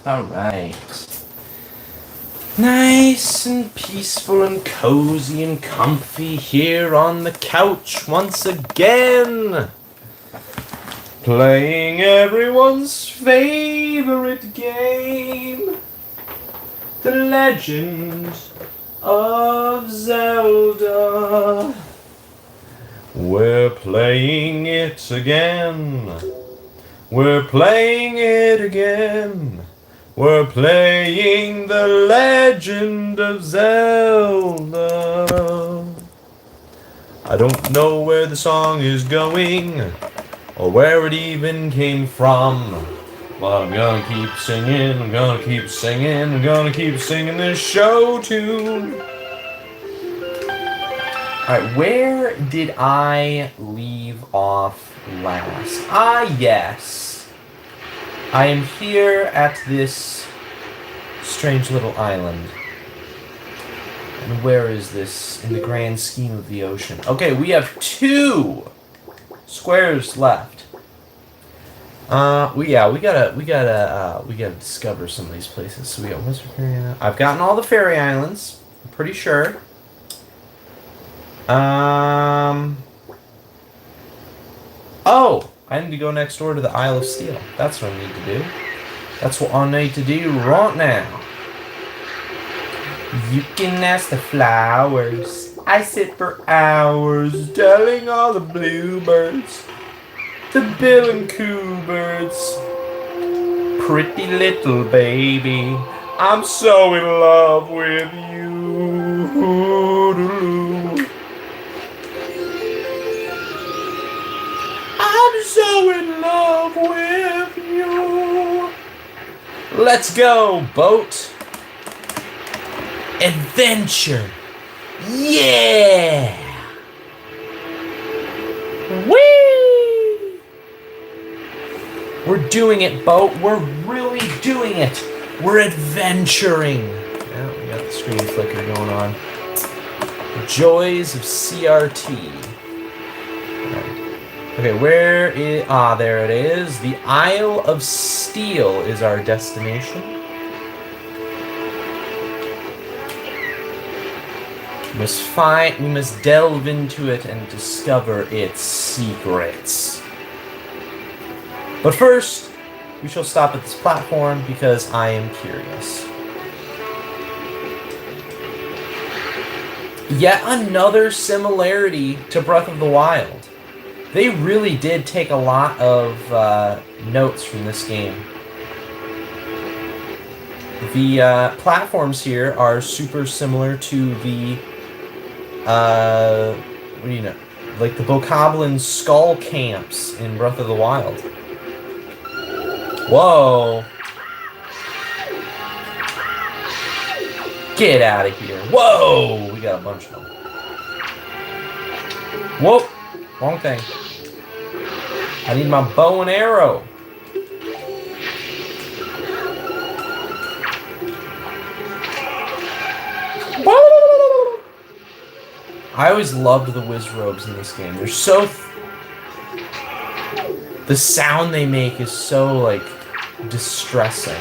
Alright. Nice and peaceful and cozy and comfy here on the couch once again. Playing everyone's favorite game. The Legend of Zelda. We're playing it again. We're playing it again. We're playing The Legend of Zelda. I don't know where the song is going, or where it even came from. But I'm gonna keep singing, I'm gonna keep singing, I'm gonna keep singing this show tune. Alright, where did I leave off last? Yes. I am here at this strange little island. And where is this in the grand scheme of the ocean? Okay, we have 2 squares left. We gotta discover some of these places. So we got Wizard Fairy Island. I've gotten all the fairy islands. I'm pretty sure. Oh, I need to go next door to the Isle of Steel. That's what I need to do. That's what I need to do right now. You can ask the flowers. I sit for hours telling all the bluebirds, the bill and coo birds. Pretty little baby, I'm so in love with you. I'm so in love with you. Let's go, boat. Adventure. Yeah. Whee! We're doing it, boat. We're really doing it. We're adventuring. Yeah, we got the screen flicker going on. The joys of CRT. Okay, where is... Ah, there it is. The Isle of Steel is our destination. We must delve into it and discover its secrets. But first, we shall stop at this platform because I am curious. Yet another similarity to Breath of the Wild. They really did take a lot of notes from this game. The platforms here are super similar to the, what do you know, like the Bokoblin skull camps in Breath of the Wild. Whoa! Get out of here! Whoa! We got a bunch of them. Whoa! Wrong thing. I need my bow and arrow. I always loved the Wizrobes in this game. They're so... the sound they make is so, like, distressing.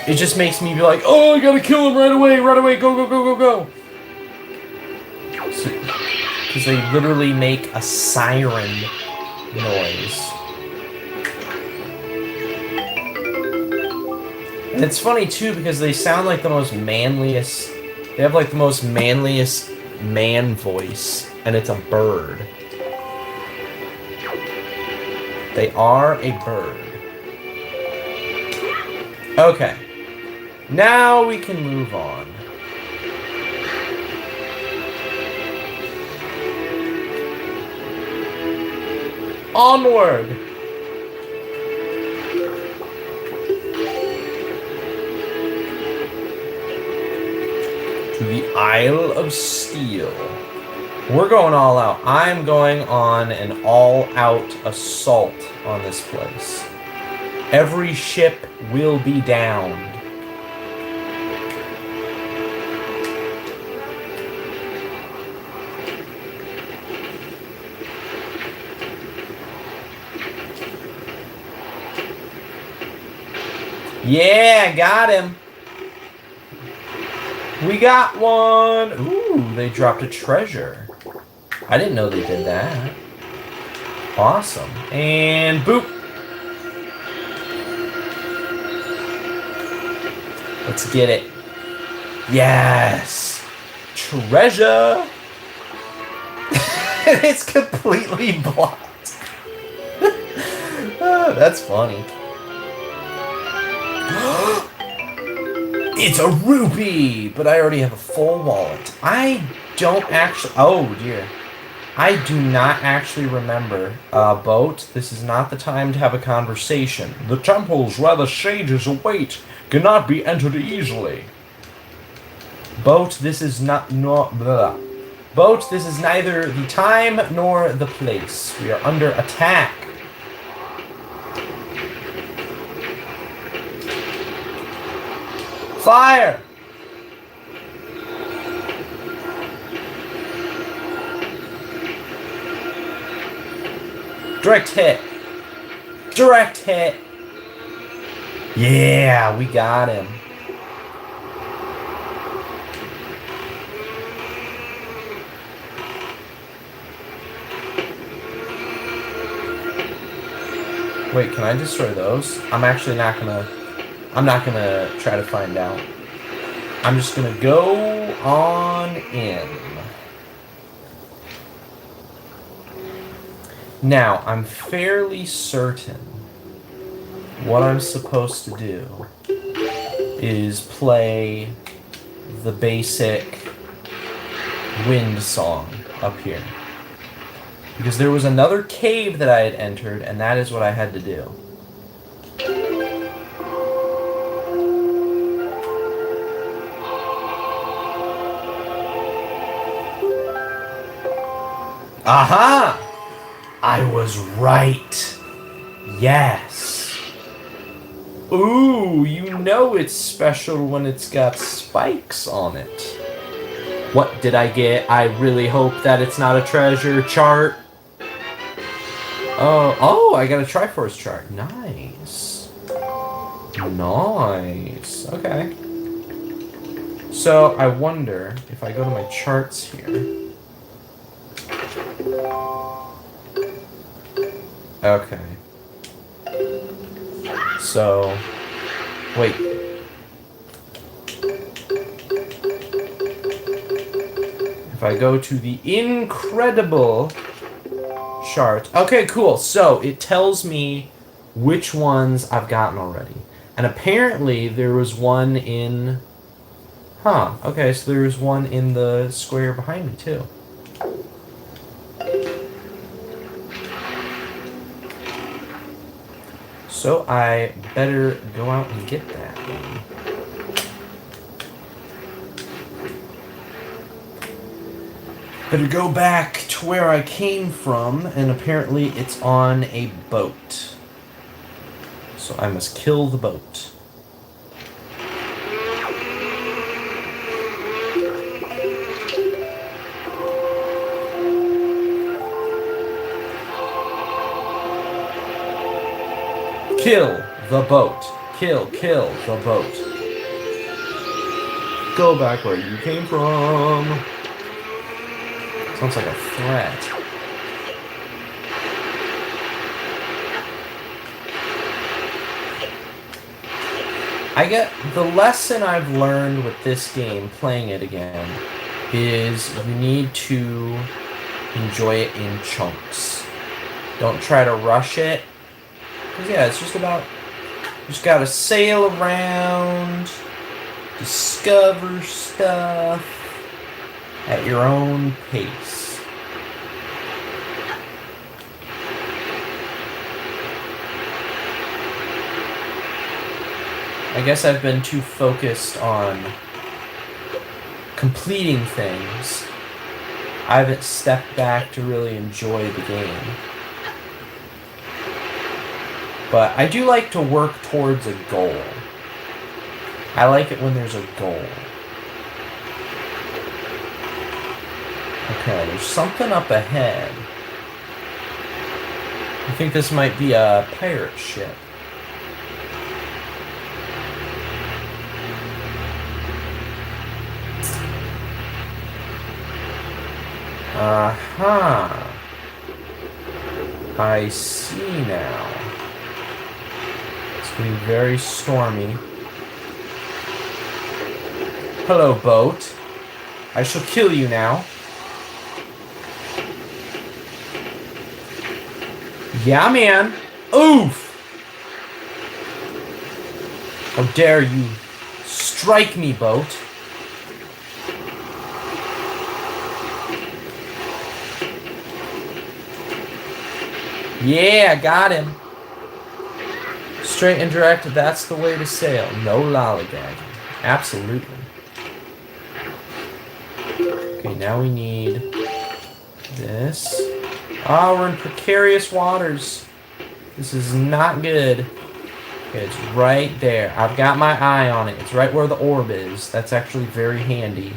It just makes me be like, oh, I gotta kill him right away, go, go, go, go, go. Because they literally make a siren noise. And it's funny, too, because they sound like the most manliest... They have, like, the most manliest man voice, and it's a bird. They are a bird. Okay. Now we can move on. Onward! To the Isle of Steel. We're going all out. I'm going on an all-out assault on this place. Every ship will be downed. Yeah, got him. We got one. Ooh, they dropped a treasure. I didn't know they did that. Awesome. And boop. Let's get it. Yes. Treasure. It's completely blocked. Oh, that's funny. It's a rupee, but I already have a full wallet. I don't actually... Oh, dear. I do not actually remember. Boat, this is not the time to have a conversation. The temples where the sages await cannot be entered easily. Boat, this is not... blah. Boat, this is neither the time nor the place. We are under attack. Fire! Direct hit. Direct hit. Yeah, we got him. Wait, can I destroy those? I'm actually not gonna... I'm not gonna try to find out. I'm just gonna go on in. Now, I'm fairly certain what I'm supposed to do is play the basic wind song up here. Because there was another cave that I had entered, and that is what I had to do. Aha! I was right. Yes. Ooh, you know it's special when it's got spikes on it. What did I get? I really hope that it's not a treasure chart. Oh, I got a Triforce chart. Nice. Nice. Okay. So, I wonder if I go to my charts here. Okay. So, wait. If I go to the incredible chart. Okay, cool. So, it tells me which ones I've gotten already. And apparently, there was one in... Huh. Okay, so there was one in the square behind me, too. So, I better go out and get that one. Better go back to where I came from, and apparently it's on a boat. So I must kill the boat. Kill the boat. Kill the boat. Go back where you came from. Sounds like a threat. I get the lesson I've learned with this game, playing it again, is you need to enjoy it in chunks. Don't try to rush it. Because yeah, it's just about, you just gotta sail around, discover stuff at your own pace. I guess I've been too focused on completing things. I haven't stepped back to really enjoy the game. But I do like to work towards a goal. I like it when there's a goal. Okay, there's something up ahead. I think this might be a pirate ship. Aha. I see now. It's getting very stormy. Hello, boat. I shall kill you now. Yeah, man. Oof! How dare you strike me, boat. Yeah, I got him. Straight and direct, that's the way to sail. No lollygagging. Absolutely. Okay, now we need this. Ah, we're in precarious waters. This is not good. Okay, it's right there. I've got my eye on it. It's right where the orb is. That's actually very handy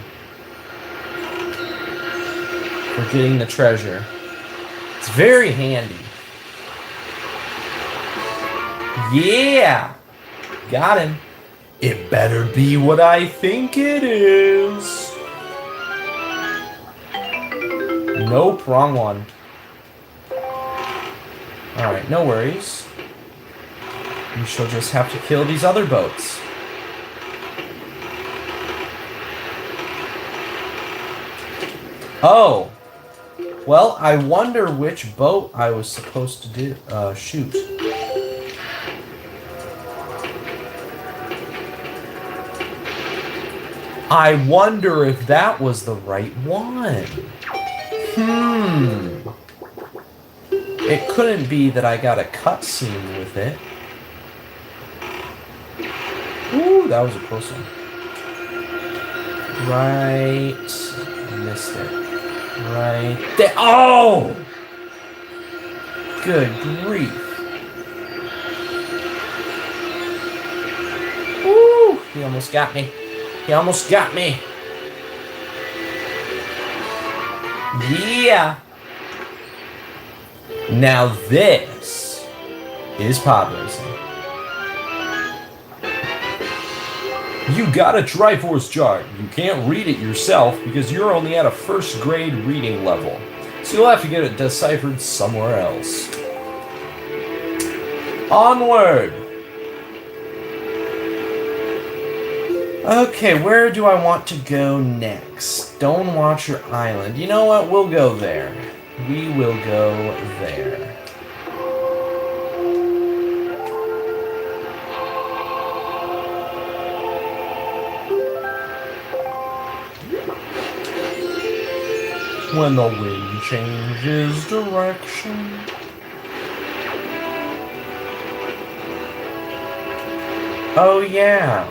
for getting the treasure. It's very handy. Yeah! Got him. It better be what I think it is. Nope, wrong one. Alright, no worries. We shall just have to kill these other boats. Oh! Well, I wonder which boat I was supposed to shoot. I wonder if that was the right one. It couldn't be that I got a cutscene with it. Ooh, that was a close one. Right. Missed it. Right there. Oh! Good grief. Ooh, he almost got me. He almost got me. Yeah. Now this is pod racing. You got a Triforce chart. You can't read it yourself because you're only at a first grade reading level. So you'll have to get it deciphered somewhere else. Onward! Okay, where do I want to go next? Stonewatcher Island. You know what? We'll go there. We will go there. When the wind changes direction. Oh, yeah.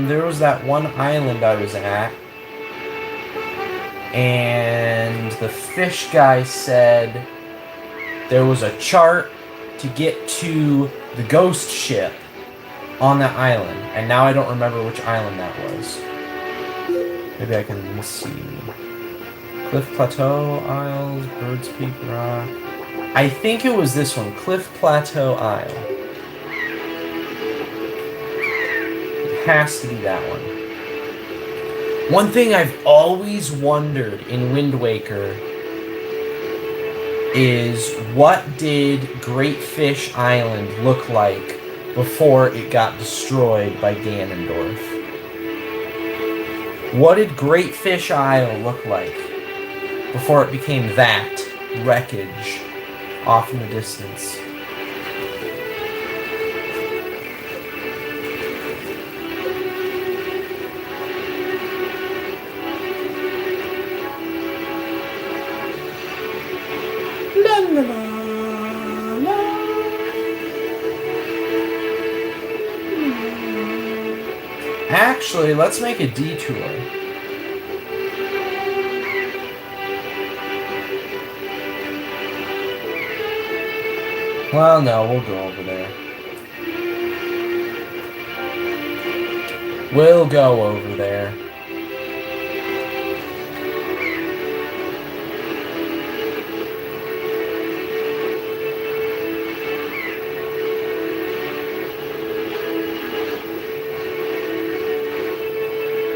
There was that one island I was at, and the fish guy said there was a chart to get to the ghost ship on that island, and now I don't remember which island that was. Maybe I can see. Cliff Plateau Isles, Birds Peak Rock. I think it was this one, Cliff Plateau Isle. Has to be that one. One thing I've always wondered in Wind Waker is what did Great Fish Island look like before it got destroyed by Ganondorf? What did Great Fish Isle look like before it became that wreckage off in the distance? Actually, let's make a detour. Well, no, we'll go over there. We'll go over there.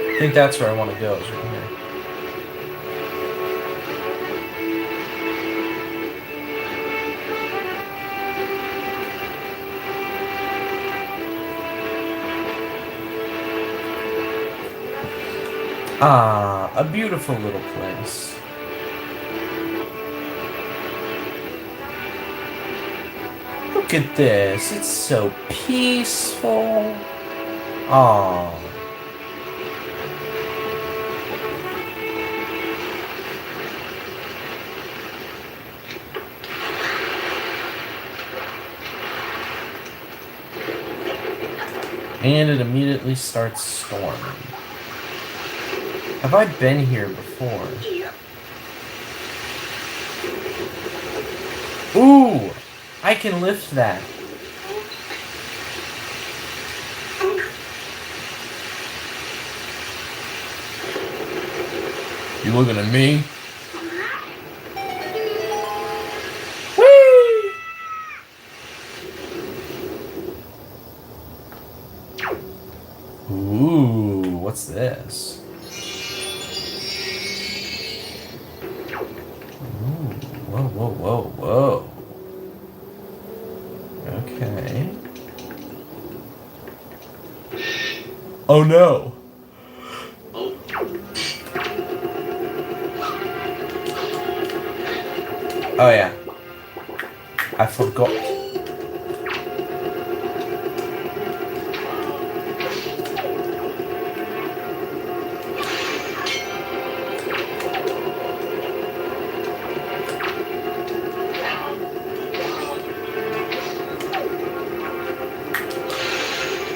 I think that's where I want to go, is right here. Ah, a beautiful little place. Look at this. It's so peaceful. Aw. And it immediately starts storming. Have I been here before? Ooh! I can lift that. You looking at me? Whee! Ooh, what's this? Ooh, whoa, whoa, whoa, whoa. Okay. Oh no! Oh yeah. I forgot.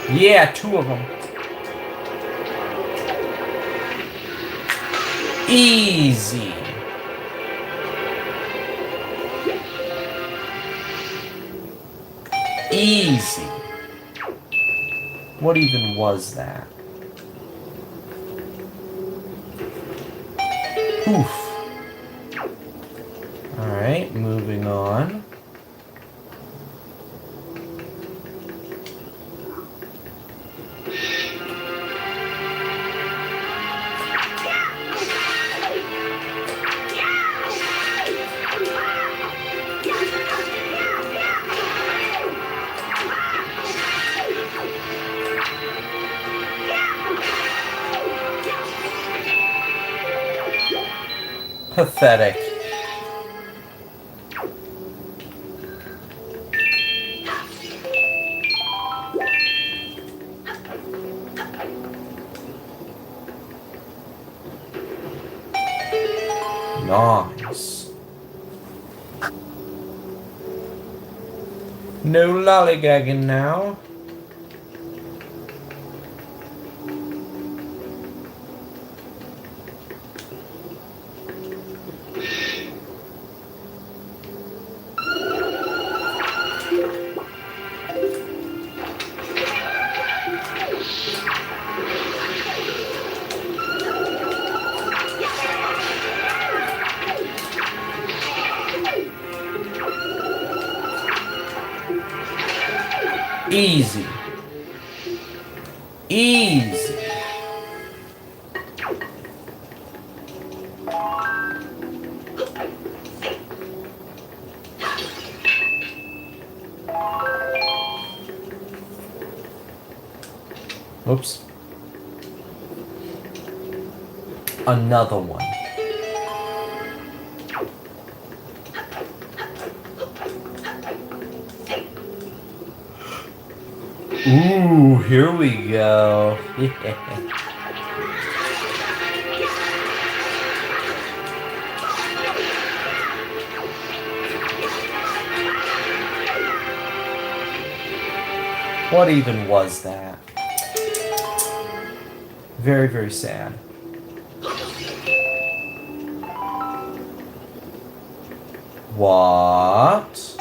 Yeah, 2 of them. Easy. Easy. What even was that? Oof. Alright, moving on. Pathetic. Nice. No lollygagging now. Easy. Easy. Oops. Another one. Ooh, here we go. What even was that? Very, very sad. What?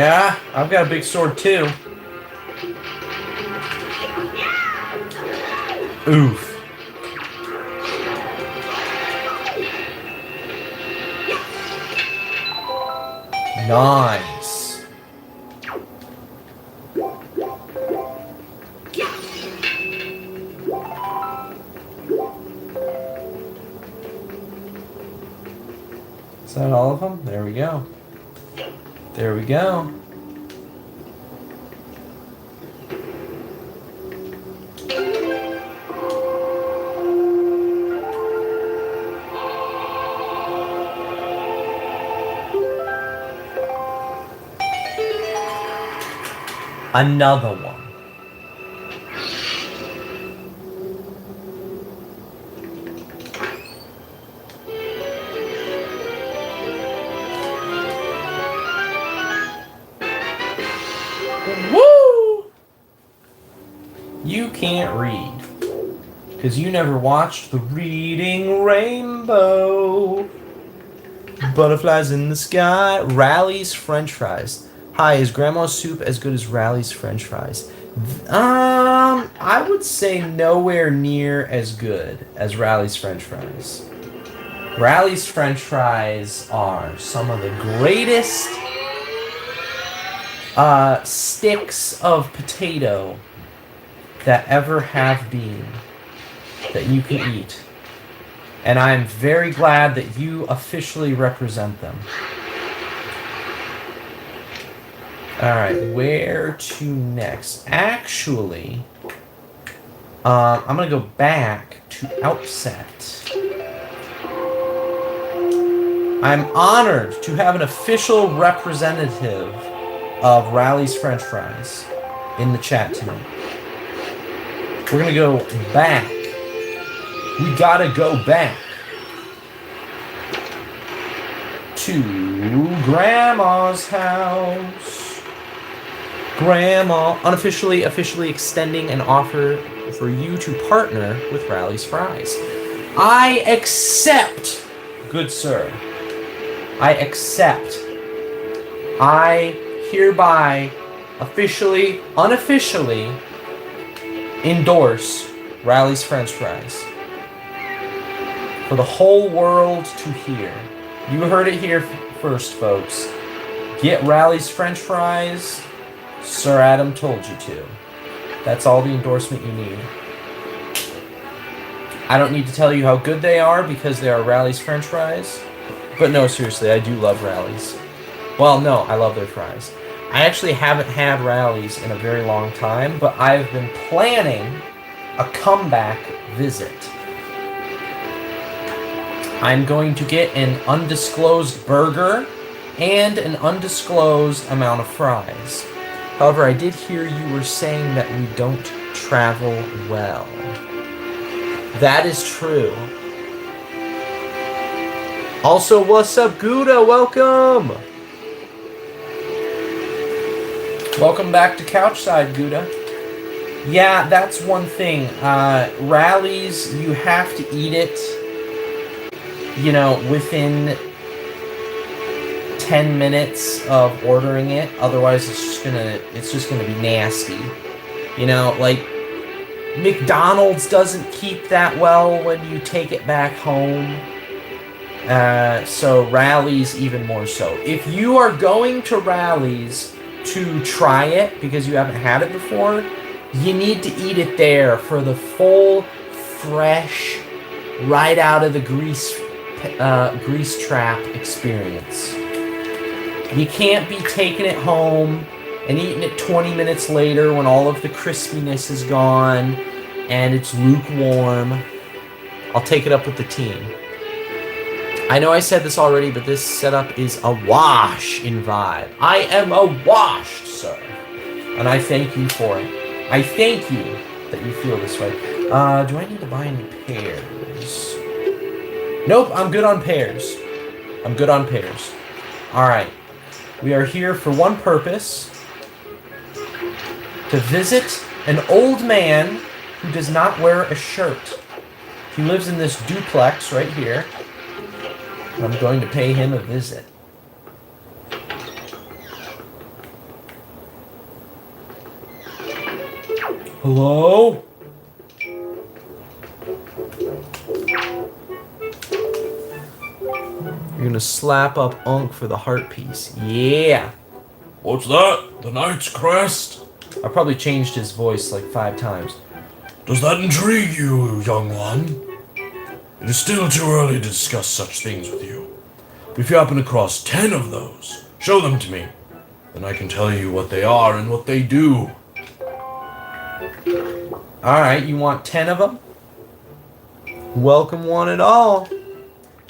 Yeah, I've got a big sword too. Oof. Nice. Is that all of them? There we go. There we go. Another one. Woo! You can't read. Because you never watched The Reading Rainbow. Butterflies in the sky. Rally's French fries. Hi, is Grandma's soup as good as Rally's French fries? I would say nowhere near as good as Rally's French fries. Rally's French fries are some of the greatest sticks of potato that ever have been that you can eat. And I'm very glad that you officially represent them. Alright, where to next? Actually, I'm going to go back to Outset. I'm honored to have an official representative of Rally's French fries in the chat tonight. We're going to go back. We got to go back to Grandma's house. Grandma officially extending an offer for you to partner with Rally's Fries. I accept, good sir. I accept. I hereby unofficially endorse Rally's French Fries for the whole world to hear. You heard it here first, folks. Get Rally's French Fries. Sir Adam told you to. That's all the endorsement you need. I don't need to tell you how good they are because they are Rally's French fries. But no, seriously, I do love Rally's. Well, no, I love their fries. I actually haven't had Rally's in a very long time, but I've been planning a comeback visit. I'm going to get an undisclosed burger and an undisclosed amount of fries. However, I did hear you were saying that we don't travel well. That is true. Also, what's up, Gouda? Welcome! Welcome back to Couchside, Gouda. Yeah, that's one thing. Rallies, you have to eat it, within 10 minutes of ordering it. Otherwise, it's just gonna be nasty. Like McDonald's doesn't keep that well when you take it back home. So Rallies even more so. If you are going to Rallies to try it because you haven't had it before, you need to eat it there for the full, fresh, right out of the grease trap experience. You can't be taking it home and eating it 20 minutes later when all of the crispiness is gone and it's lukewarm. I'll take it up with the team. I know I said this already, but this setup is awash in vibe. I am awashed, sir. And I thank you for it. I thank you that you feel this way. Do I need to buy any pears? Nope, I'm good on pears. Alright. We are here for one purpose. To visit an old man who does not wear a shirt. He lives in this duplex right here. I'm going to pay him a visit. Hello? You're gonna slap up Unk for the heart piece. Yeah. What's that? The Knight's Crest? I probably changed his voice like 5 times. Does that intrigue you, young one? It is still too early to discuss such things with you. If you happen across 10 of those, show them to me. Then I can tell you what they are and what they do. Alright, you want 10 of them? Welcome one and all.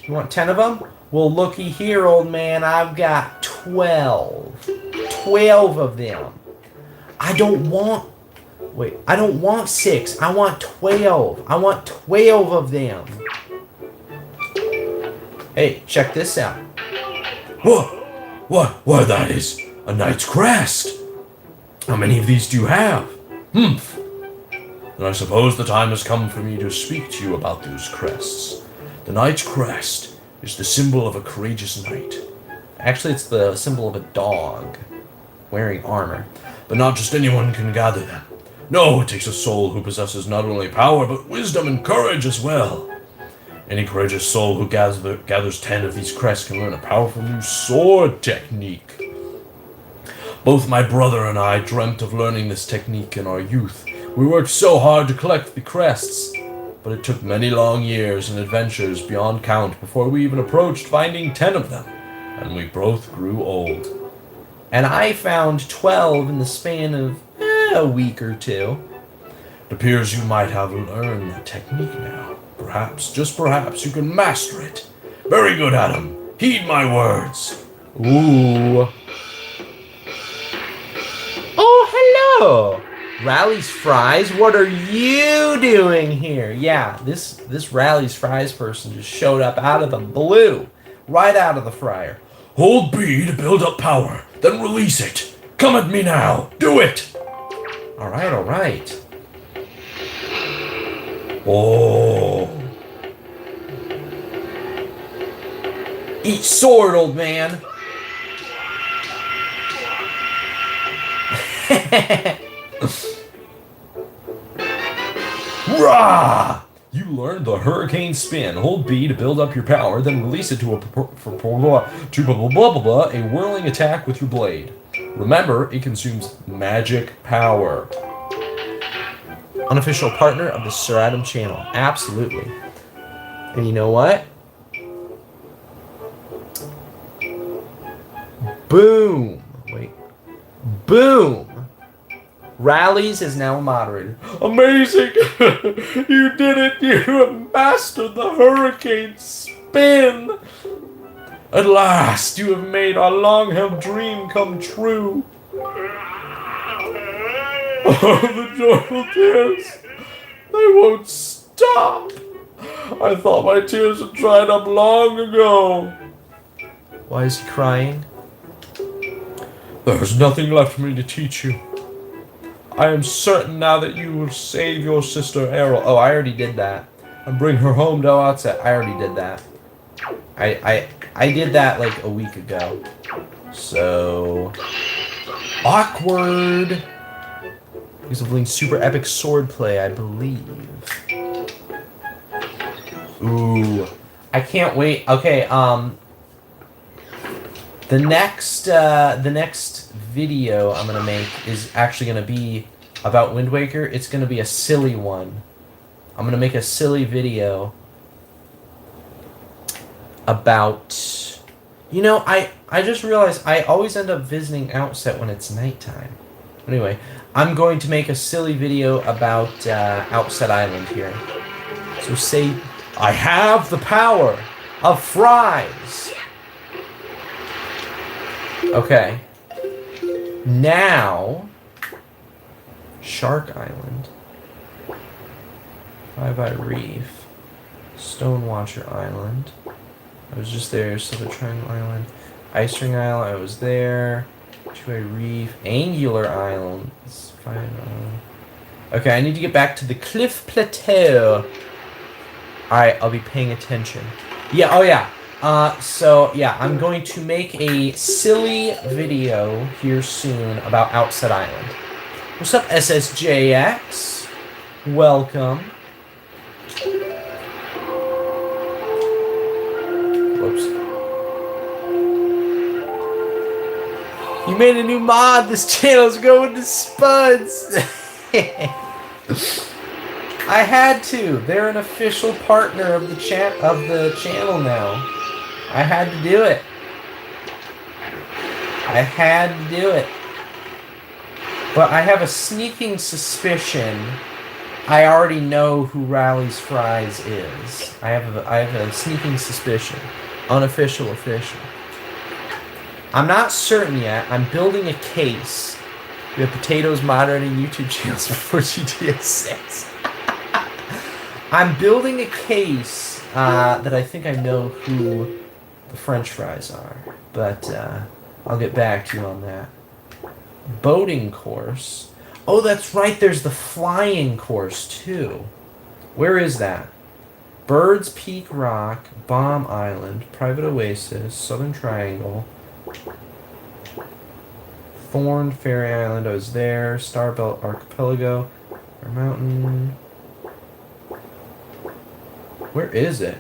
You want 10 of them? Well, looky here, old man. I've got 12. 12 of them. I don't want 6. I want 12. I want 12 of them. Hey, check this out. What? Why, that is a Knight's Crest. How many of these do you have? Humph. Then I suppose the time has come for me to speak to you about those crests. The Knight's Crest is the symbol of a courageous knight. Actually, it's the symbol of a dog wearing armor. But not just anyone can gather them. No, it takes a soul who possesses not only power, but wisdom and courage as well. Any courageous soul who gathers 10 of these crests can learn a powerful new sword technique. Both my brother and I dreamt of learning this technique in our youth. We worked so hard to collect the crests, but it took many long years and adventures beyond count before we even approached finding 10 of them, and we both grew old. And I found 12 in the span of a week or two. It appears you might have learned the technique now. Perhaps, just perhaps, you can master it. Very good, Adam. Heed my words. Ooh. Oh, hello! Rally's Fries, what are you doing here? Yeah, this Rally's Fries person just showed up out of the blue. Right out of the fryer. Hold B to build up power, then release it. Come at me now. Do it! Alright. Oh. Eat sword, old man. Rah! You learned the Hurricane Spin. Hold B to build up your power, then release it to a whirling attack with your blade. Remember, it consumes magic power. Unofficial partner of the Sir Adam channel. Absolutely. And you know what? Boom. Wait. Boom. Rallies is now a moderator. Amazing! You did it! You have mastered the Hurricane Spin! At last, you have made our long-held dream come true. Oh, the joyful tears! They won't stop! I thought my tears had dried up long ago. Why is he crying? There's nothing left for me to teach you. I am certain now that you will save your sister Errol. Oh, I already did that. And bring her home to Outset. I already did that. I did that like a week ago. So awkward. Because of Link's super epic swordplay, I believe. Ooh. I can't wait. Okay, the next video I'm gonna make is actually gonna be about Wind Waker. It's gonna be a silly one. I'm gonna make a silly video about, you know, I just realized I always end up visiting Outset when it's nighttime. Anyway, I'm going to make a silly video about Outset Island here. So say, I have the power of fries. Okay. Now, Shark Island, Five Eye Reef, Stonewatcher Island. I was just there. Silver Triangle Island, Ice Ring Island. I was there. Two-Eye Reef, Angular Islands. Okay, I need to get back to the Cliff Plateau. Alright, I'll be paying attention. Yeah, oh yeah. So, yeah, I'm going to make a silly video here soon about Outset Island. What's up, SSJX? Welcome. Whoops. You made a new mod. This channel's going to Spuds. I had to. They're an official partner of the channel now. I had to do it. I had to do it. But I have a sneaking suspicion I already know who Rally's Fries is. I have a sneaking suspicion. Unofficial, official. I'm not certain yet. I'm building a case. We have Potatoes moderating YouTube channels before GTA 6. I'm building a case that I think I know who the French fries are. But I'll get back to you on that. Boating course. Oh, that's right. There's the flying course, too. Where is that? Birds Peak Rock, Bomb Island, Private Oasis, Southern Triangle, Thorn Fairy Island, I was there, Starbelt Archipelago, Air Mountain. Where is it?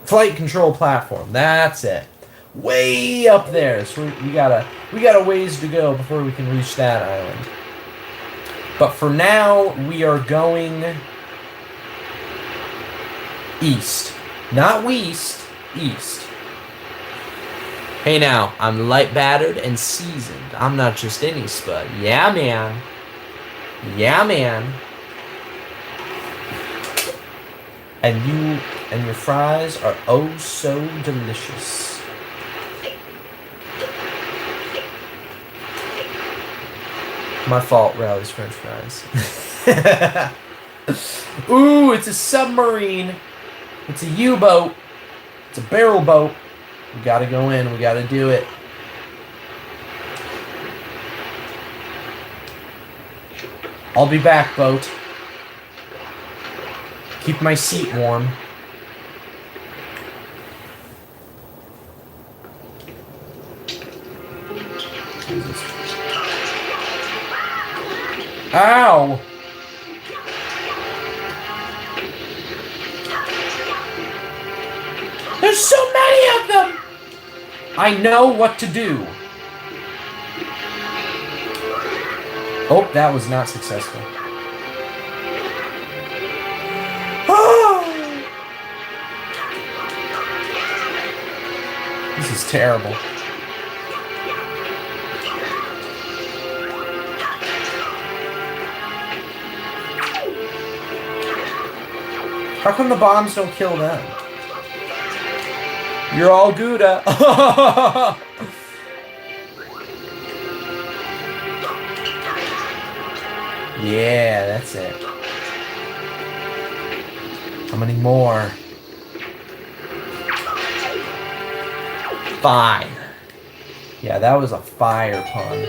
Flight control platform, that's it. Way up there, so we got a ways to go before we can reach that island. But for now, we are going east. Not west, east. Hey now, I'm light battered and seasoned. I'm not just any spud. Yeah, man. Yeah, man. And you and your fries are oh so delicious. My fault, Rally's French fries. Ooh, it's a submarine. It's a U-boat. It's a barrel boat. We gotta go in. We gotta do it. I'll be back, boat. Keep my seat warm. Jesus. Ow! There's so many of them! I know what to do. Oh, that was not successful. This is terrible. How come the bombs don't kill them? You're all Gouda. Yeah, that's it. How many more? 5. Yeah, that was a fire pun.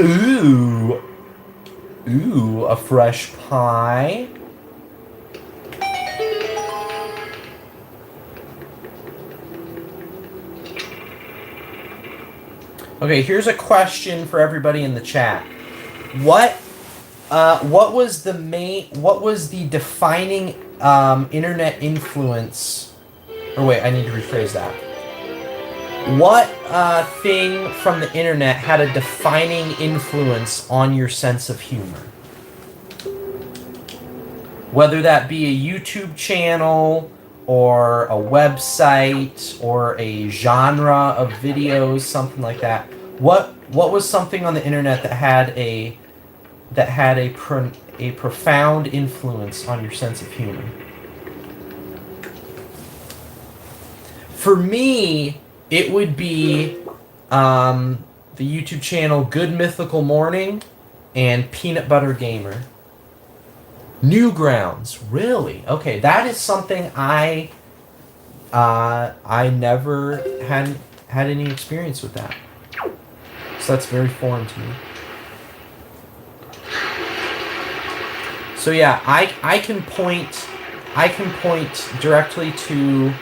Ooh. Ooh, a fresh pie. Okay, here's a question for everybody in the chat. What was the defining internet influence? Or wait, I need to rephrase that. What thing from the internet had a defining influence on your sense of humor? Whether that be a YouTube channel, or a website, or a genre of videos, something like that. What was something on the internet that had a profound influence on your sense of humor? For me, it would be the YouTube channel Good Mythical Morning and Peanut Butter Gamer. Newgrounds, really? Okay, that is something I never had any experience with that. So that's very foreign to me. So yeah, I can point directly to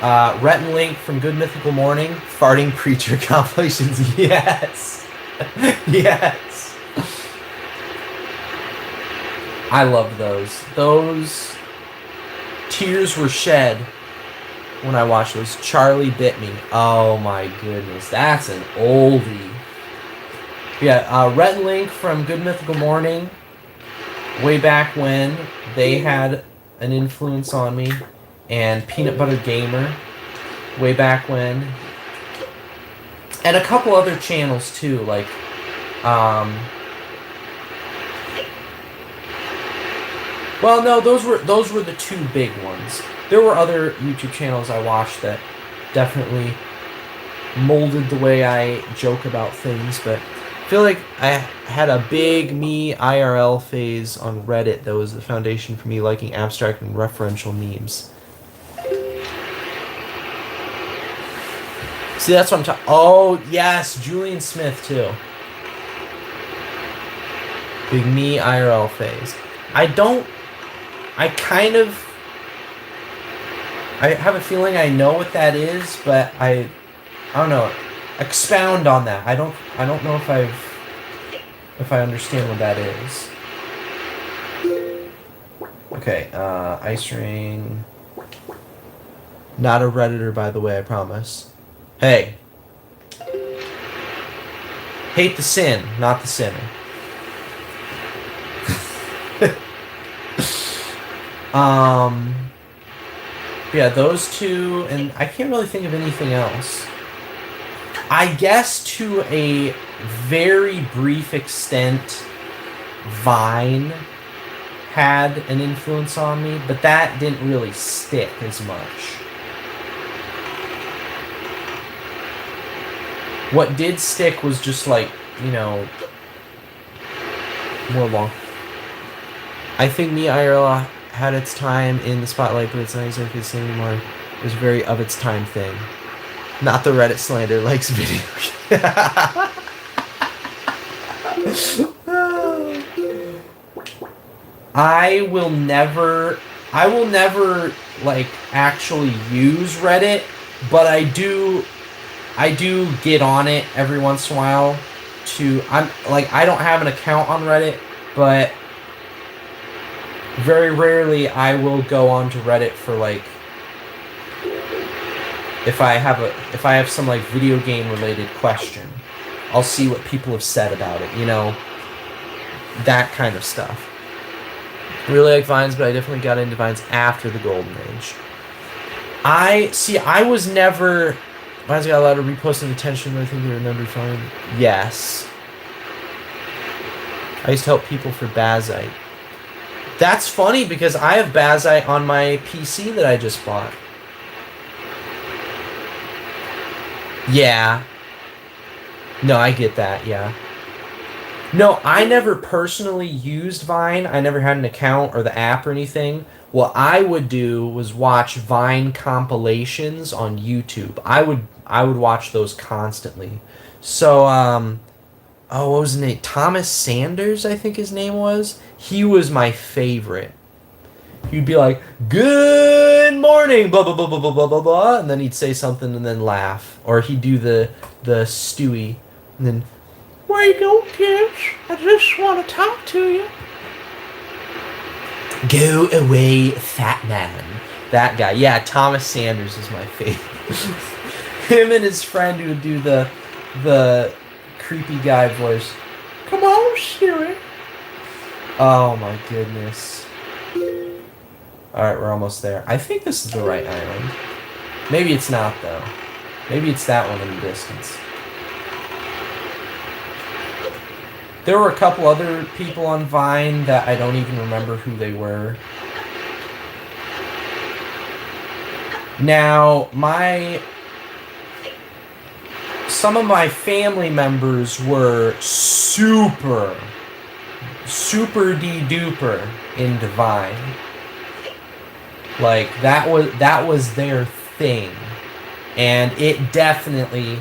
Rhett and Link from Good Mythical Morning. Farting Preacher compilations. Yes. Yes. I love those. Those tears were shed when I watched those. Charlie Bit Me. Oh my goodness. That's an oldie. Yeah, Rhett and Link from Good Mythical Morning. Way back when, they had an influence on me. And Peanut Butter Gamer. Way back when. And a couple other channels too, like well, no, those were the two big ones. There were other YouTube channels I watched that definitely molded the way I joke about things, but I feel like I had a big me IRL phase on Reddit that was the foundation for me liking abstract and referential memes. See, that's what I'm talking. Oh, yes, Julian Smith too. Big me IRL phase. I have a feeling I know what that is, but I don't know. Expound on that. I don't know if I understand what that is. Okay, Ice Rain. Not a Redditor, by the way, I promise. Hey. Hate the sin, not the sinner. Yeah, those two, and I can't really think of anything else. I guess to a very brief extent, Vine had an influence on me, but that didn't really stick as much. What did stick was just like, more long. I think me IRL had its time in the spotlight, but it's not exactly the same anymore. It was a very of its time thing. Not the Reddit slander likes video. I will never like actually use Reddit, but I do get on it every once in a while I don't have an account on Reddit, but very rarely I will go onto Reddit for like if I have some like video game related question. I'll see what people have said about it, that kind of stuff. Really like Vines, but I definitely got into Vines after the Golden Age. I was never Vines got a lot of reposting attention, but I think they remember fine. Yes. I used to help people for Bazite. That's funny because I have Bazite on my PC that I just bought. Yeah. No, I get that, yeah. No, I never personally used Vine. I never had an account or the app or anything. What I would do was watch Vine compilations on YouTube. I would watch those constantly. So, what was his name? Thomas Sanders, I think his name was. He was my favorite. He'd be like, "Good morning, blah blah blah blah blah blah blah blah," and then he'd say something and then laugh, or he'd do the Stewie, and then, "Wake up, kids! I just want to talk to you." Go away, fat man. That guy, yeah. Thomas Sanders is my favorite. Him and his friend who would do the creepy guy voice. "Come on, Stewie." Oh my goodness. Alright, we're almost there. I think this is the right island. Maybe it's not, though. Maybe it's that one in the distance. There were a couple other people on Vine that I don't even remember who they were. Now, some of my family members were super duper into Vine. Like that was their thing, and it definitely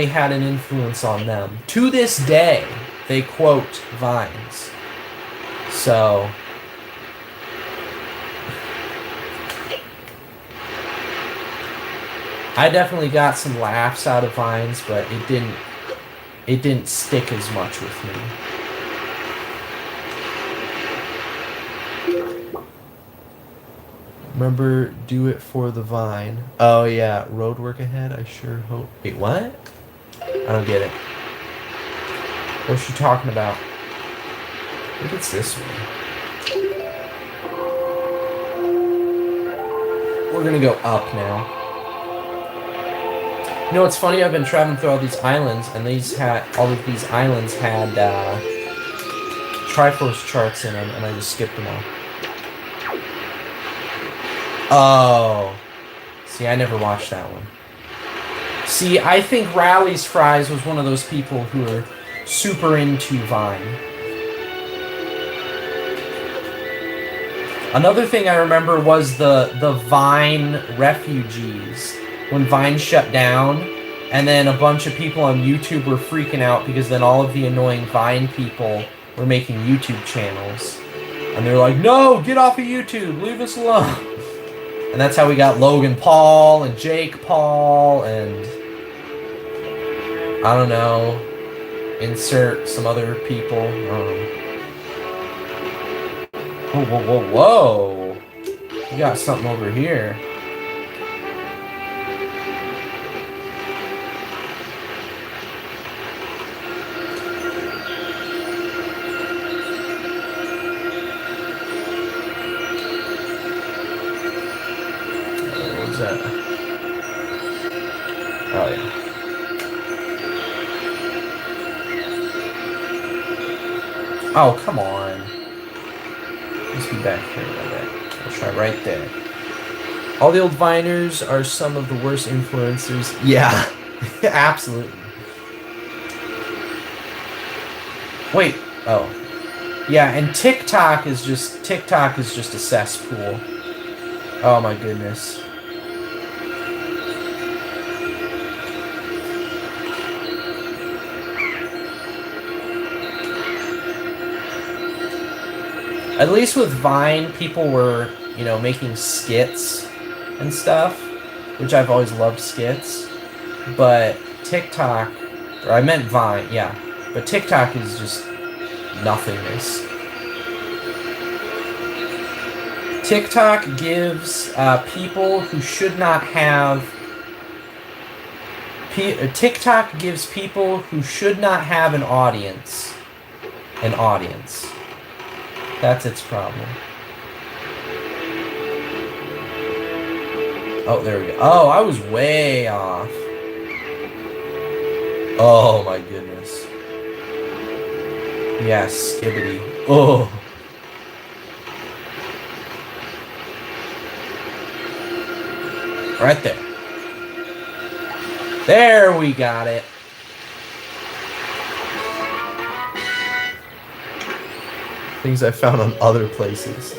had an influence on them. To this day, they quote Vines. So I definitely got some laughs out of Vines, but it didn't stick as much with me. Remember, do it for the Vine. Oh yeah, road work ahead. I sure hope. Wait, what? I don't get it. What's she talking about? Maybe it's this way. We're gonna go up now. You know what's funny? I've been traveling through all these islands, and all of these islands had Triforce charts in them, and I just skipped them all. Oh, see, I never watched that one. See, I think Rally's Fries was one of those people who are super into Vine. Another thing I remember was the Vine refugees. When Vine shut down, and then a bunch of people on YouTube were freaking out because then all of the annoying Vine people were making YouTube channels. And they're like, no, get off of YouTube, leave us alone. And that's how we got Logan Paul and Jake Paul and, I don't know, insert some other people. Whoa, whoa, whoa, whoa. We got something over here. Oh, yeah. Oh, come on. Let's be back here a little bit. I'll try right there. All the old Viners are some of the worst influencers. Yeah, absolutely. Wait. Oh. Yeah, and TikTok is just a cesspool. Oh my goodness. At least with Vine, people were, you know, making skits and stuff, which I've always loved skits. But TikTok, or I meant Vine, yeah. But TikTok is just nothingness. TikTok gives people who should not have... TikTok gives people who should not have an audience. That's its problem. Oh, there we go. Oh, I was way off. Oh, my goodness. Yeah, skibbity. Oh. Right there. There we got it. Things I found on other places.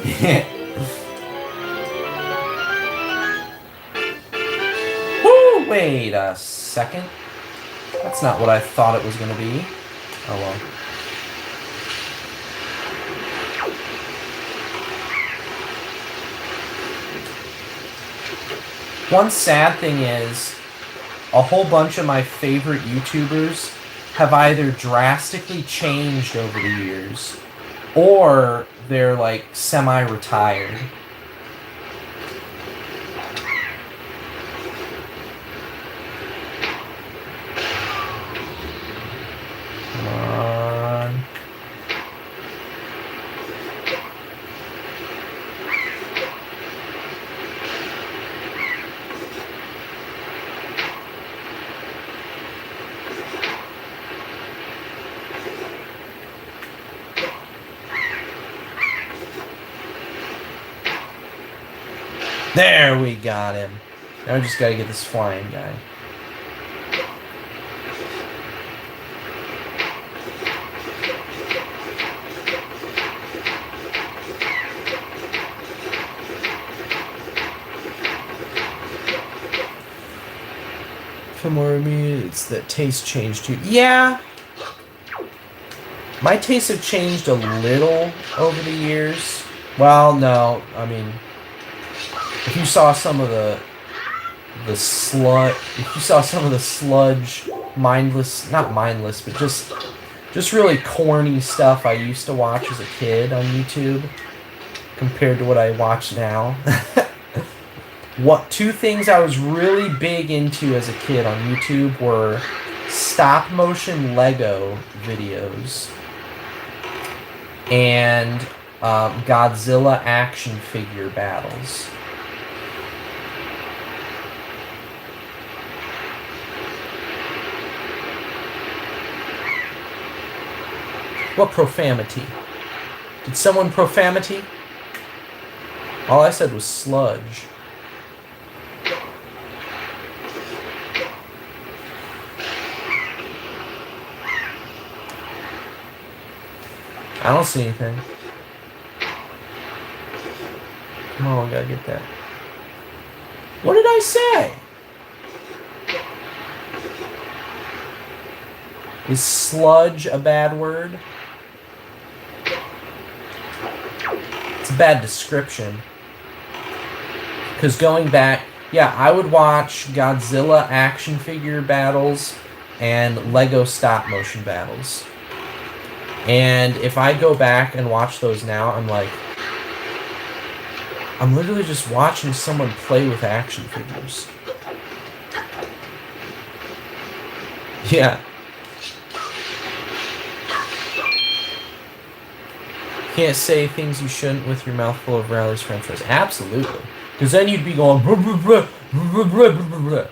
Woo! Wait a second. That's not what I thought it was going to be. Oh well. One sad thing is, a whole bunch of my favorite YouTubers have either drastically changed over the years, or they're like semi-retired. Come on. There we got him. Now I just gotta get this flying guy. Feel more of me, it's that taste changed too. Yeah. My tastes have changed a little over the years. Well, no, I mean, if you saw some of the the sludge. If you saw some of the sludge, not mindless, but just really corny stuff I used to watch as a kid on YouTube compared to what I watch now. Two things I was really big into as a kid on YouTube were stop motion Lego videos and Godzilla action figure battles. What profanity? Did someone profanity? All I said was sludge. I don't see anything. Come on, I gotta get that. What did I say? Is sludge a bad word? It's a bad description. Because going back, yeah, I would watch Godzilla action figure battles and Lego stop motion battles. And if I go back and watch those now, I'm like, I'm literally just watching someone play with action figures. Yeah. Can't say things you shouldn't with your mouth full of Rally's French fries. Absolutely. Because then you'd be going, bruh, bruh, bruh, bruh, bruh, bruh, bruh, bruh.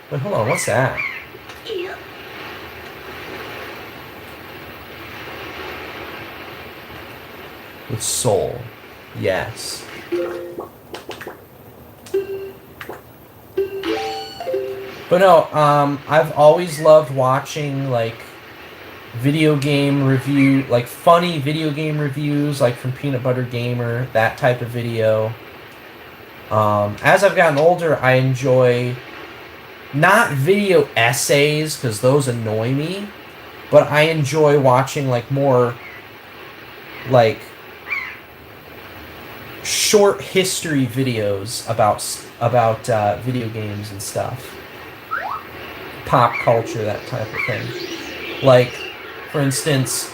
Wait, hold on, what's that? With soul. Yes. But no, I've always loved watching, like, video game review, like, funny video game reviews, like, from Peanut Butter Gamer, that type of video. As I've gotten older, I enjoy not video essays, because those annoy me, but I enjoy watching, like, more, like, short history videos about video games and stuff. Pop culture, that type of thing. Like, for instance,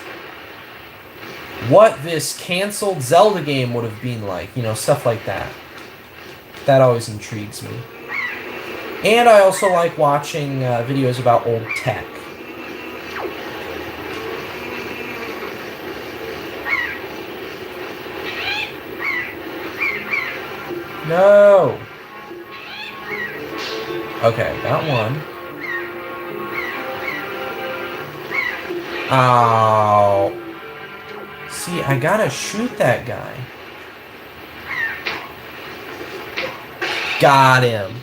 what this canceled Zelda game would have been like, you know, stuff like that. That always intrigues me. And I also like watching videos about old tech. No! Okay, got one. Ow. See, I gotta shoot that guy. Got him.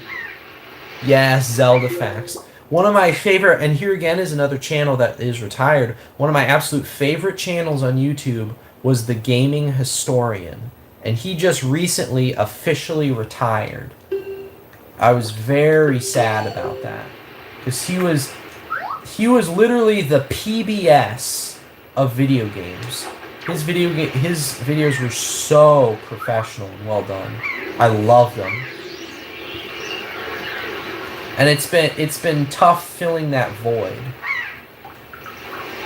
Yes, Zelda facts. One of my favorite, and here again is another channel that is retired, one of my absolute favorite channels on YouTube was The Gaming Historian. And he just recently officially retired. I was very sad about that. Because he was literally the PBS of video games. His videos were so professional and well done. I love them. And it's been tough filling that void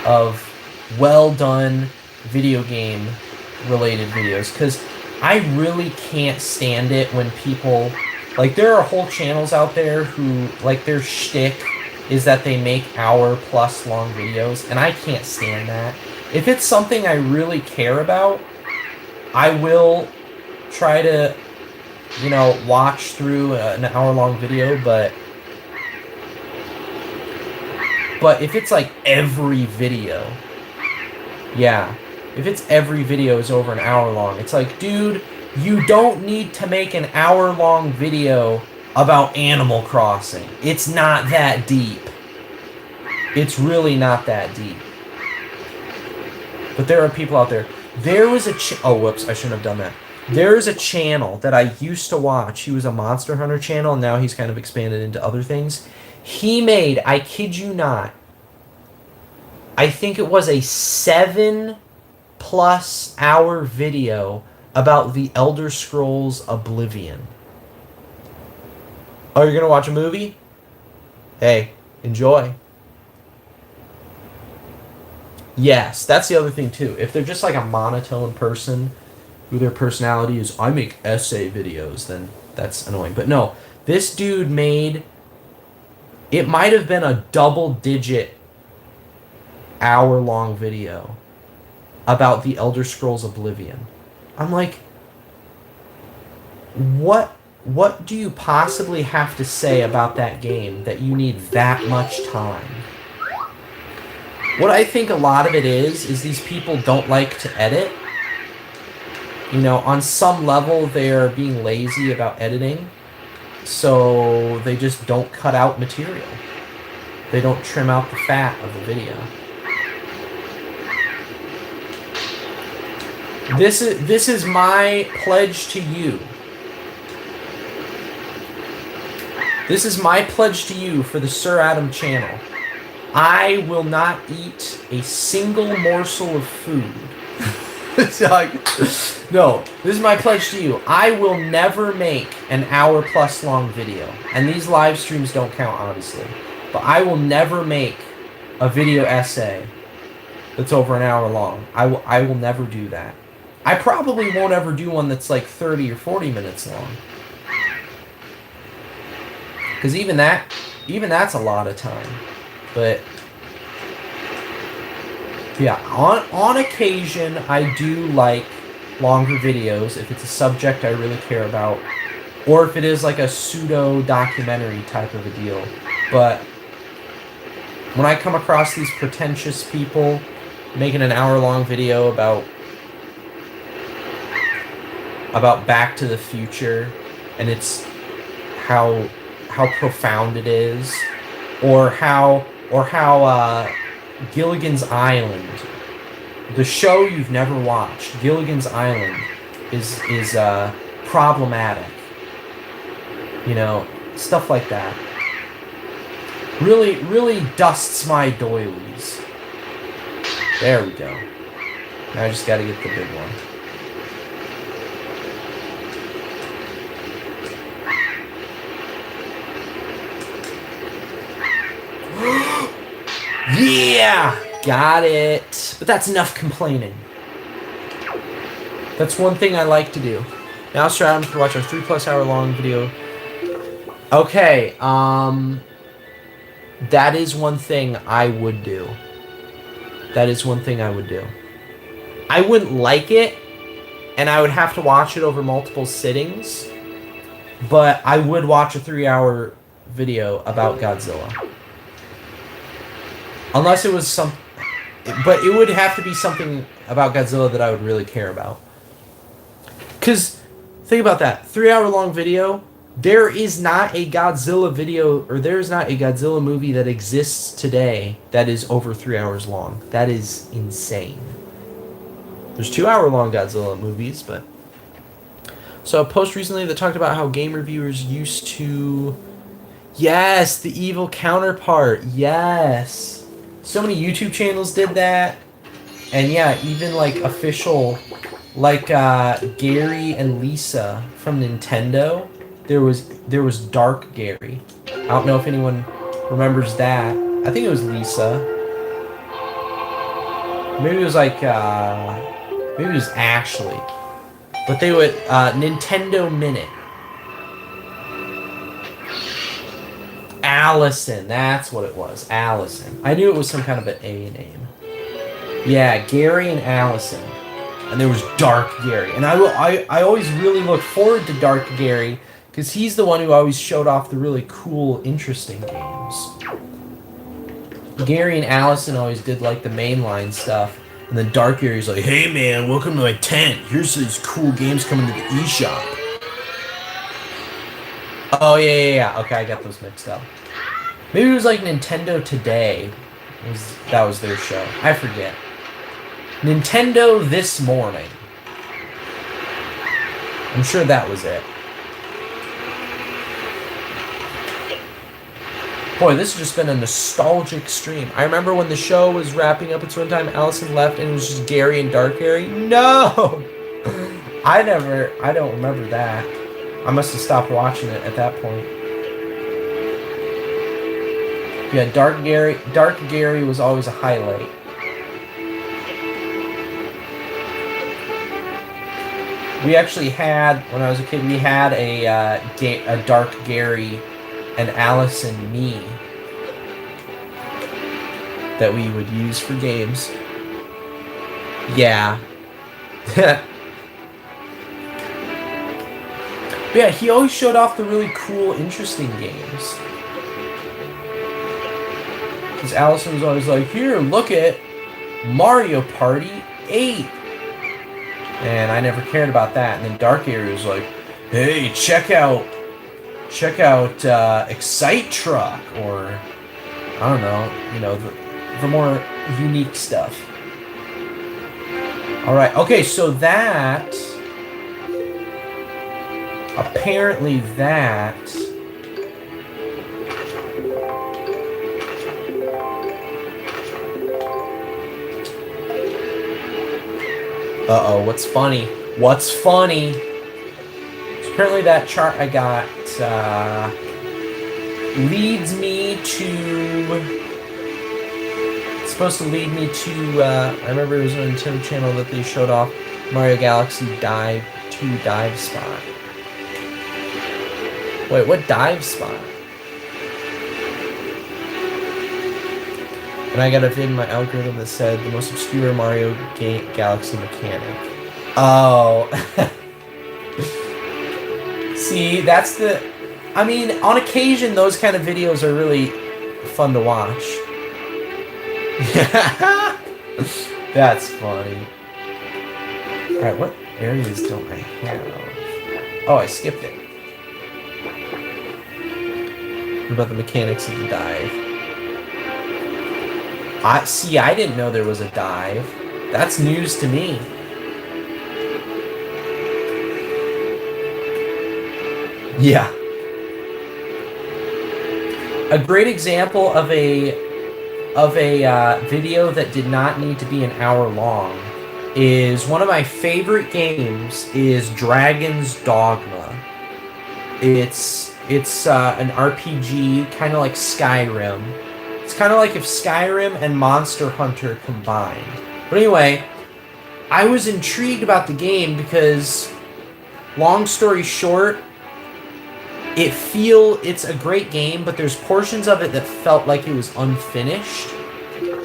of well done video game related videos, because I really can't stand it when people, like, there are whole channels out there who, like, their shtick is that they make hour-plus long videos, and I can't stand that. If it's something I really care about, I will try to, you know, watch through an hour-long video, but if it's, like, every video, yeah. If it's every video is over an hour long, it's like, dude, you don't need to make an hour-long video about Animal Crossing. It's not that deep. It's really not that deep. But there are people out there. There was a oh, whoops, I shouldn't have done that. There is a channel that I used to watch. He was a Monster Hunter channel, and now he's kind of expanded into other things. He made, I kid you not, I think it was a 7+ hour video about the Elder Scrolls Oblivion. Oh, you're gonna watch a movie? Hey, enjoy. Yes, that's the other thing too. If they're just like a monotone person who their personality is, I make essay videos, then that's annoying. But no, this dude made, it might have been a double-digit hour-long video about the Elder Scrolls Oblivion. I'm like, what do you possibly have to say about that game that you need that much time? What I think a lot of it is these people don't like to edit. You know, on some level they're being lazy about editing, so they just don't cut out material. They don't trim out the fat of the video. This is my pledge to you. This is my pledge to you for the Sir Adam channel. I will not eat a single morsel of food. No, this is my pledge to you. I will never make an hour-plus long video. And these live streams don't count, obviously. But I will never make a video essay that's over an hour long. I will never do that. I probably won't ever do one that's like 30 or 40 minutes long. Because even that's a lot of time. But yeah, on occasion I do like longer videos if it's a subject I really care about, or if it is like a pseudo documentary type of a deal. But when I come across these pretentious people making an hour-long video about Back to the Future, and it's how profound it is, or how Gilligan's Island, the show you've never watched, Gilligan's Island, is problematic. You know, stuff like that. Really dusts my doilies. There we go. Now I just gotta get the big one. Yeah! Got it. But that's enough complaining. That's one thing I like to do. Now Sir Adam can watch our 3+ hour long video. Okay, that is one thing I would do. That is one thing I would do. I wouldn't like it, and I would have to watch it over multiple sittings, but I would watch a 3-hour video about Godzilla. Unless it was some... But it would have to be something about Godzilla that I would really care about. Because, think about that. 3-hour long video, there is not a Godzilla video, or there is not a Godzilla movie that exists today that is over 3 hours long. That is insane. There's 2-hour long Godzilla movies, but... So, a post recently that talked about how game reviewers used to... Yes, the evil counterpart. Yes. So many YouTube channels did that. And yeah, even like official, like Gary and Lisa from Nintendo. There was Dark Gary. I don't know if anyone remembers that. I think it was Lisa. Maybe it was like maybe it was Ashley. But they would Nintendo Minute. Allison, that's what it was. Allison. I knew it was some kind of an A name. Yeah, Gary and Allison. And there was Dark Gary. And I always really look forward to Dark Gary because he's the one who always showed off the really cool, interesting games. Gary and Allison always did like the mainline stuff. And then Dark Gary's like, hey man, welcome to my tent. Here's these cool games coming to the eShop. Oh, yeah. Okay, I got those mixed up. Maybe it was like Nintendo Today. That was their show. I forget. Nintendo This Morning. I'm sure that was it. Boy, this has just been a nostalgic stream. I remember when the show was wrapping up, it's one time Allison left and it was just Gary and Dark Gary. No! I don't remember that. I must have stopped watching it at that point. Yeah, Dark Gary. Dark Gary was always a highlight. We actually had, when I was a kid, we had a Dark Gary and Allison Me that we would use for games. Yeah. But yeah, he always showed off the really cool, interesting games. Because Allison was always like, here, look at Mario Party 8. And I never cared about that. And then Dark Gary was like, hey, check out Excite Truck, or I don't know, the more unique stuff. All right, okay, so that apparently that uh-oh, what's funny? What's funny? So apparently that chart I got leads me to... It's supposed to lead me to... I remember it was on the Nintendo channel that they showed off Mario Galaxy Dive 2 Dive Spot. Wait, what dive spot? And I got a vid in my algorithm that said the most obscure Mario Galaxy mechanic. Oh. See, that's the... I mean, on occasion, those kind of videos are really fun to watch. That's funny. Alright, what areas don't I have? Oh, I skipped it. What about the mechanics of the dive? I didn't know there was a dive. That's news to me. Yeah. A great example of a video that did not need to be an hour long is one of my favorite games is Dragon's Dogma. It's an RPG, kind of like Skyrim. It's kind of like if Skyrim and Monster Hunter combined. But anyway, I was intrigued about the game because, long story short, it's a great game, but there's portions of it that felt like it was unfinished.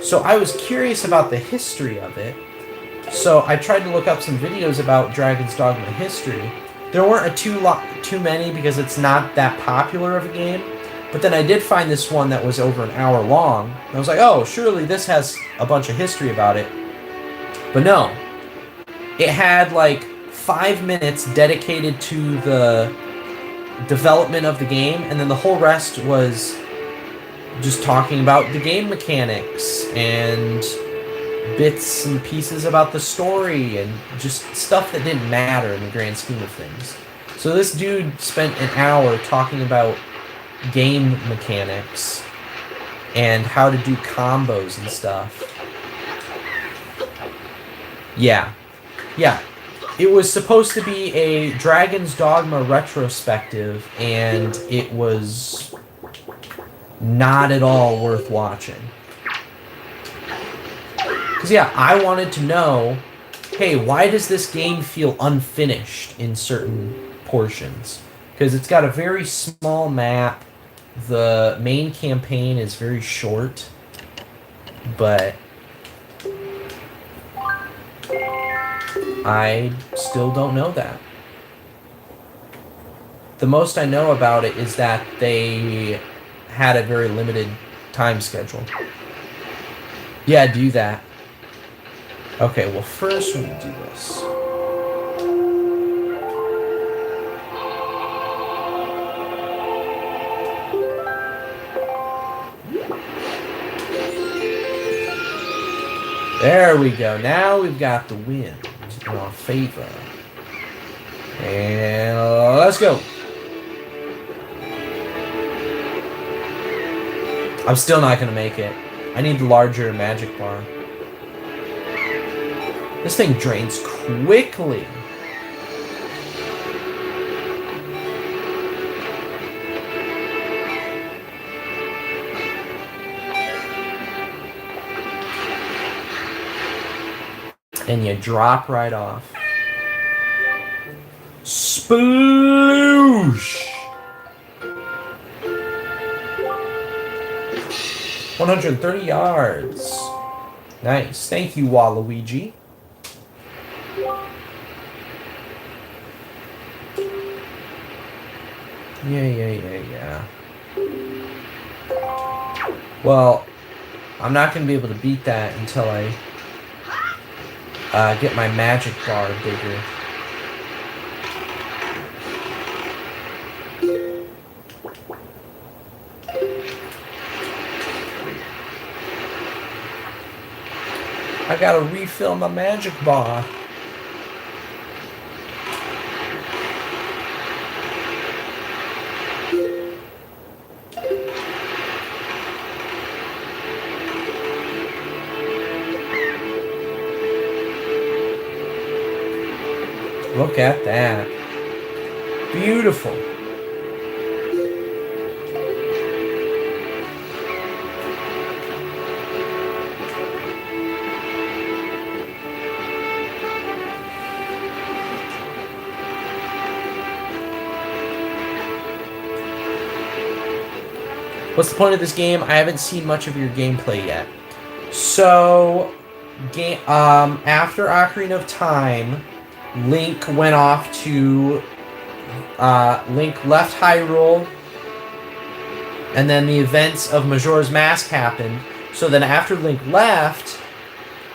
So I was curious about the history of it. So I tried to look up some videos about Dragon's Dogma history. There weren't too many because it's not that popular of a game. But then I did find this one that was over an hour long. And I was like, oh, surely this has a bunch of history about it. But no. It had like 5 minutes dedicated to the development of the game, and then the whole rest was just talking about the game mechanics and bits and pieces about the story and just stuff that didn't matter in the grand scheme of things. So this dude spent an hour talking about game mechanics and how to do combos and stuff. Yeah. It was supposed to be a Dragon's Dogma retrospective, and it was not at all worth watching. Because, yeah, I wanted to know, hey, why does this game feel unfinished in certain portions? Because it's got a very small map. The main campaign is very short, but I still don't know that. The most I know about it is that they had a very limited time schedule. Yeah, do that. Okay, well first we need to do this. There we go. Now we've got the wind in our favor. And let's go. I'm still not going to make it. I need the larger magic bar. This thing drains quickly. And you drop right off. Sploosh! 130 yards. Nice. Thank you, Waluigi. Yeah. Well, I'm not going to be able to beat that until I get my magic bar bigger. I gotta refill my magic bar. Look at that. Beautiful. What's the point of this game? I haven't seen much of your gameplay yet. So, after Ocarina of Time, Link went off to... Link left Hyrule, and then the events of Majora's Mask happened. So then after Link left,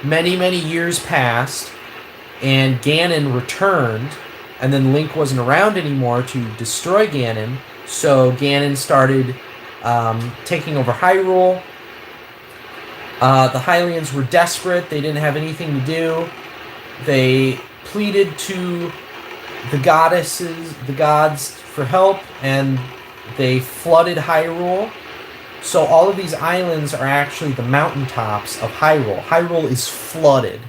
many, many years passed, and Ganon returned, and then Link wasn't around anymore to destroy Ganon, so Ganon started taking over Hyrule. The Hylians were desperate. They didn't have anything to do. They pleaded to the gods for help, and they flooded Hyrule. So all of these islands are actually the mountaintops of Hyrule. Hyrule is flooded,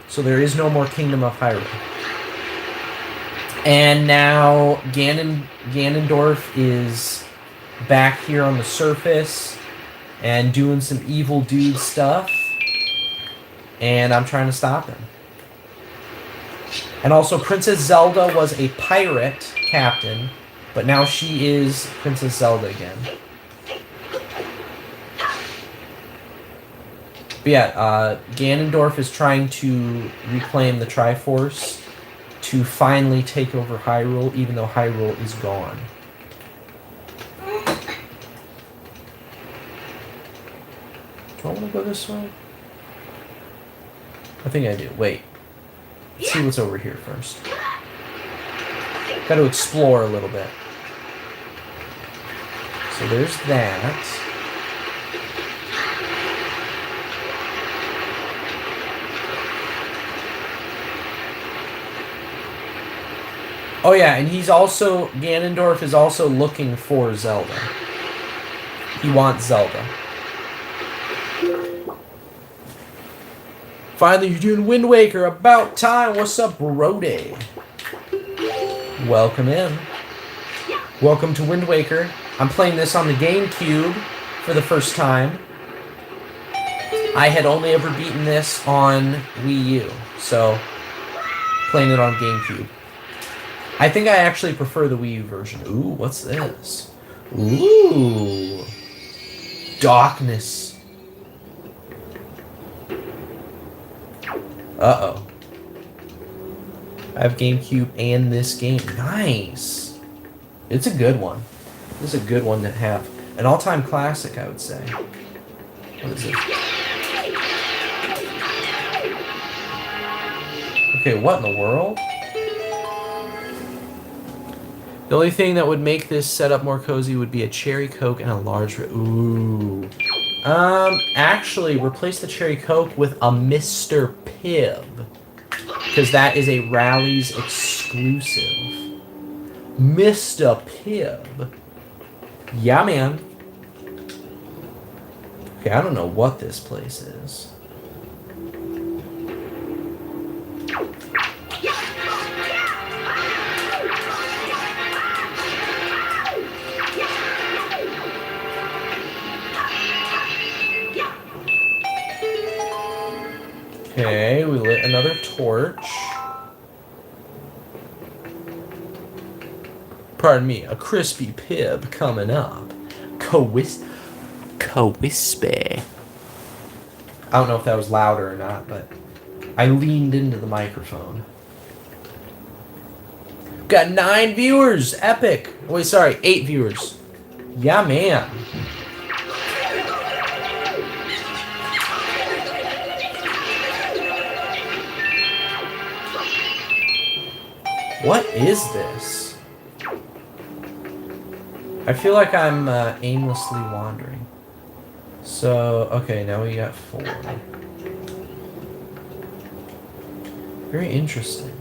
so there is no more Kingdom of Hyrule. And now Ganondorf is back here on the surface and doing some evil dude stuff, and I'm trying to stop him. And also, Princess Zelda was a pirate captain, but now she is Princess Zelda again. But yeah, Ganondorf is trying to reclaim the Triforce to finally take over Hyrule, even though Hyrule is gone. Do I want to go this way? I think I do. Wait. Let's see what's over here first. Got to explore a little bit. So there's that. Oh yeah, and Ganondorf is also looking for Zelda. He wants Zelda. Finally, you're doing Wind Waker. About time. What's up, Brody? Welcome in. Welcome to Wind Waker. I'm playing this on the GameCube for the first time. I had only ever beaten this on Wii U, so playing it on GameCube. I think I actually prefer the Wii U version. Ooh, what's this? Ooh. Darkness. Uh-oh. I have GameCube and this game. Nice. It's a good one. This is a good one to have. An all-time classic, I would say. What is it? Okay, what in the world? The only thing that would make this setup more cozy would be a Cherry Coke and a large... Ooh. Actually, replace the Cherry Coke with a Mr. Pibb. Because that is a Rally's exclusive. Mr. Pibb. Yeah, man. Okay, I don't know what this place is. Okay, we lit another torch. Pardon me, a crispy pib coming up. Cowispy. I don't know if that was louder or not, but I leaned into the microphone. Got 9 viewers! Epic! Wait, sorry, 8 viewers. Yeah, man. What is this? I feel like I'm aimlessly wandering. So, okay, now we got 4. Very interesting.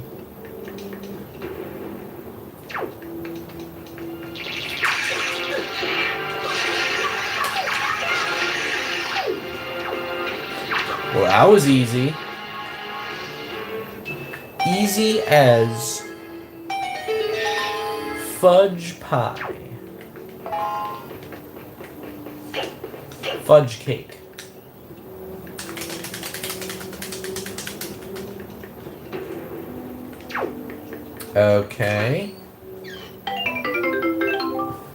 Well, that was easy. Easy as fudge pie. Fudge cake. Okay.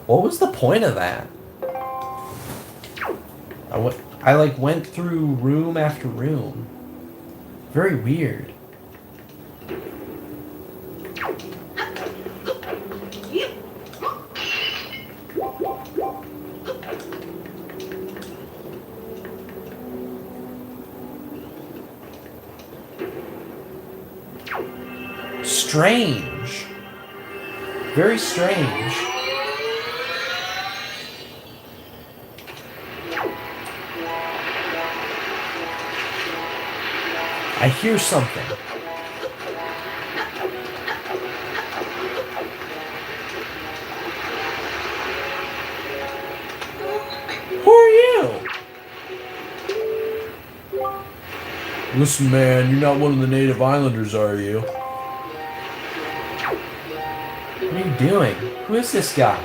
What was the point of that? I like went through room after room. Very weird. Strange. Very strange. I hear something. Who are you? Listen, man, you're not one of the native islanders, are you? What are you doing? Who is this guy?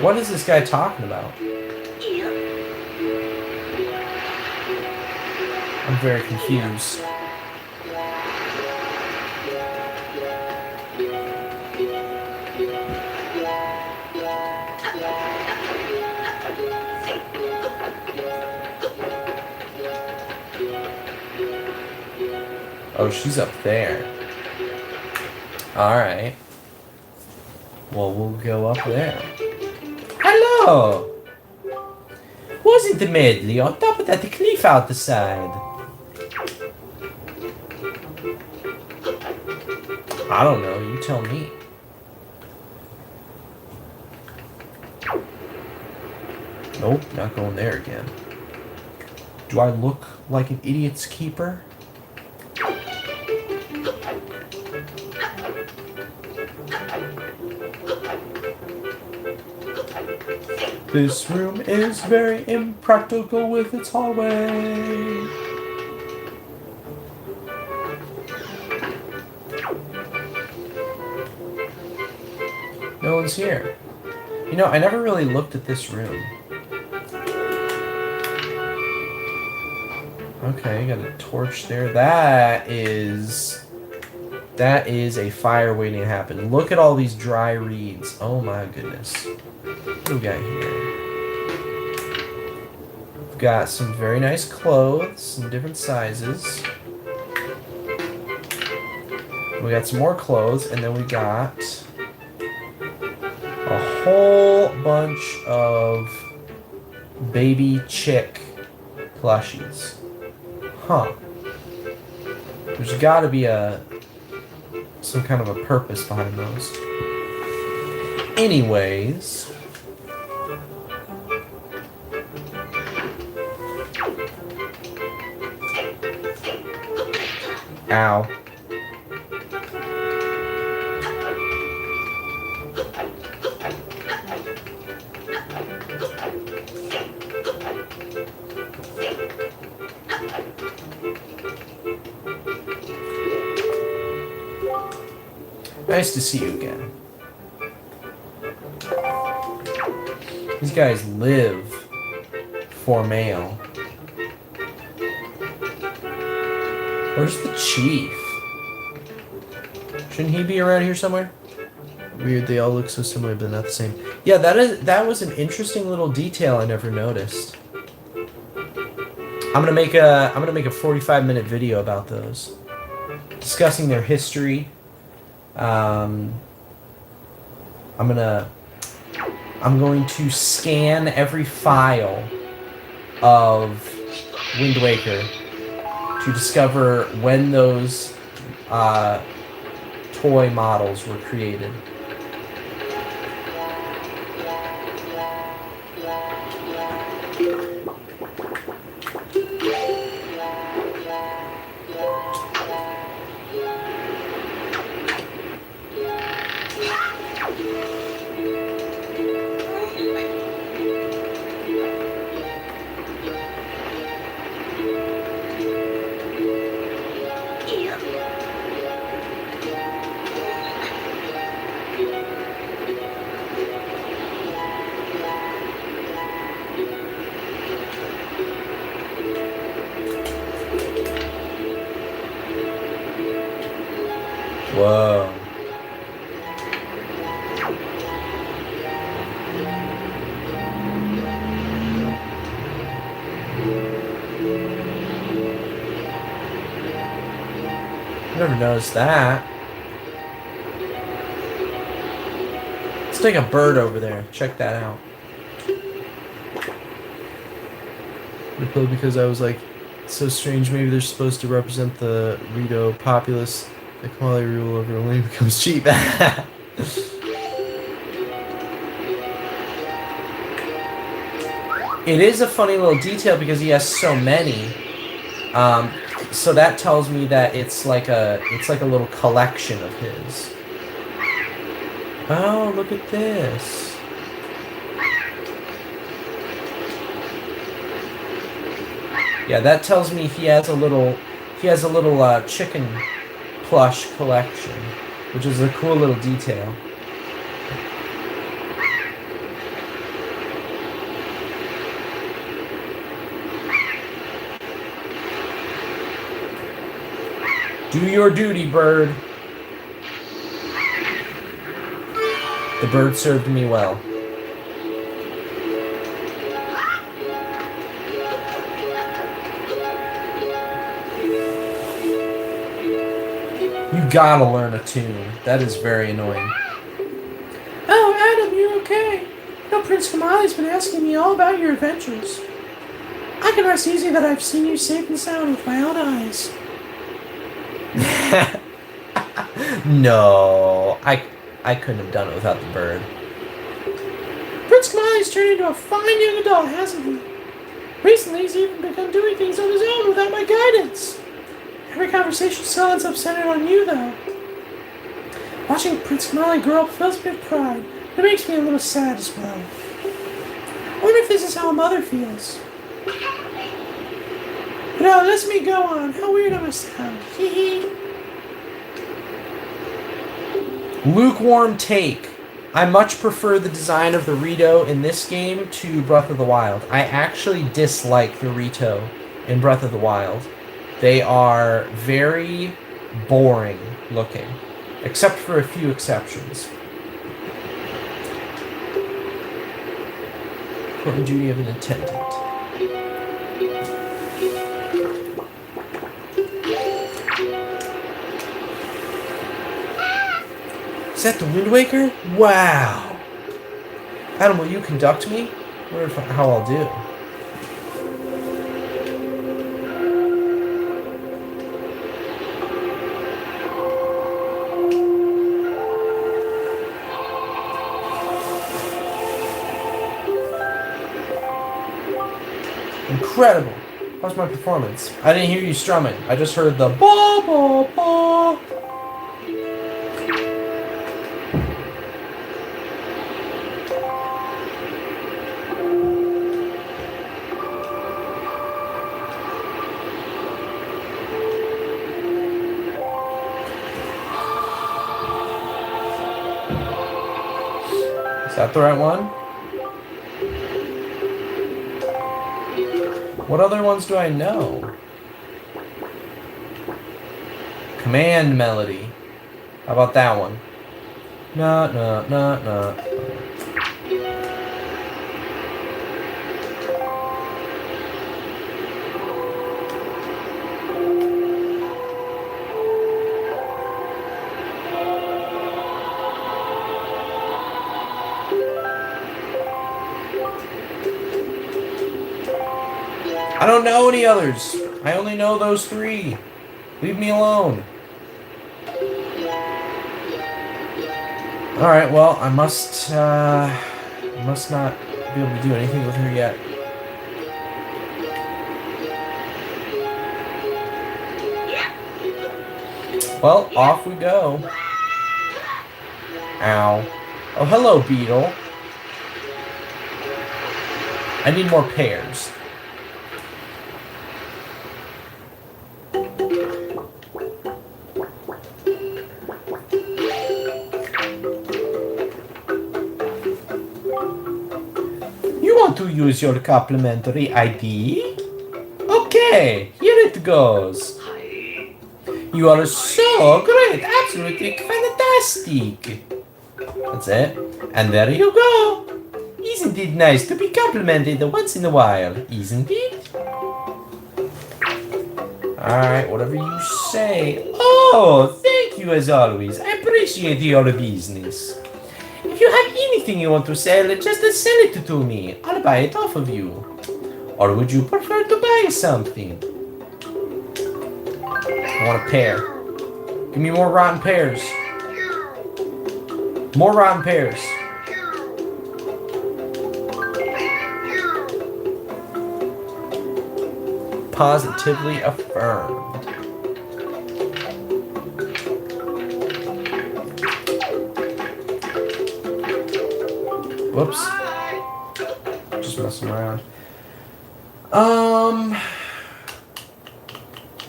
What is this guy talking about? I'm very confused. Oh, she's up there. Alright. Well, we'll go up there. Hello! Wasn't the medley on top of that cliff out the side? I don't know, you tell me. Nope, not going there again. Do I look like an idiot's keeper? This room is very impractical with its hallway. No one's here. You know, I never really looked at this room. Okay, got a torch there. That is a fire waiting to happen. Look at all these dry reeds. Oh my goodness. What do we got here? We've got some very nice clothes, some different sizes. We got some more clothes, and then we got a whole bunch of baby chick plushies. Huh. There's gotta be some kind of a purpose behind those. Anyways. Ow. Nice to see you again. These guys live for mail. Where's the chief? Shouldn't he be around here somewhere? Weird, they all look so similar, but not the same. Yeah, that was an interesting little detail I never noticed. I'm gonna make a 45-minute video about those, discussing their history. I'm going to scan every file of Wind Waker to discover when those toy models were created. Whoa. Never noticed that. Let's take a bird over there. Check that out. Because I was like, it's so strange. Maybe they're supposed to represent the Rito populace. The quality rule over only becomes cheap. It is a funny little detail because he has so many. So that tells me that it's like a little collection of his. Oh, look at this. Yeah, that tells me he has a little chicken plush collection, which is a cool little detail. Do your duty, bird. The bird served me well. You gotta learn a tune. That is very annoying. Oh, Adam, you okay? No, Prince Kamali's been asking me all about your adventures. I can rest easy that I've seen you safe and sound with my own eyes. No, I couldn't have done it without the bird. Prince Kamali's turned into a fine young adult, hasn't he? Recently, he's even begun doing things on his own without my guidance. Every conversation still ends up centered on you, though. Watching Prince Kamali grow up fills me with pride. It makes me a little sad as well. I wonder if this is how a mother feels. But now, let me go on. How weird I must sound. Hee hee. Lukewarm take. I much prefer the design of the Rito in this game to Breath of the Wild. I actually dislike the Rito in Breath of the Wild. They are very boring looking, except for a few exceptions. Important duty of an attendant. Is that the Wind Waker? Wow! Adam, will you conduct me? I wonder how I'll do. Incredible! How's my performance? I didn't hear you strumming. I just heard the ba ba ba. Is that the right one? What other ones do I know? Command melody. How about that one? No, no, no, no. I don't know any others. I only know those three. Leave me alone. Alright, well, I must not be able to do anything with her yet. Well, off we go. Ow. Oh, hello, beetle. I need more pears. You want to use your complimentary ID? Okay, here it goes. You are so great, absolutely fantastic. That's it. And there you go. Isn't it nice to be complimented once in a while, isn't it? Alright, whatever you say. Oh, thank you as always. I appreciate your business. If you have anything you want to sell, just sell it to me. I'll buy it off of you. Or would you prefer to buy something? I want a pear. Give me more rotten pears. More rotten pears. Positively affirmed. Whoops. Just messing around. Where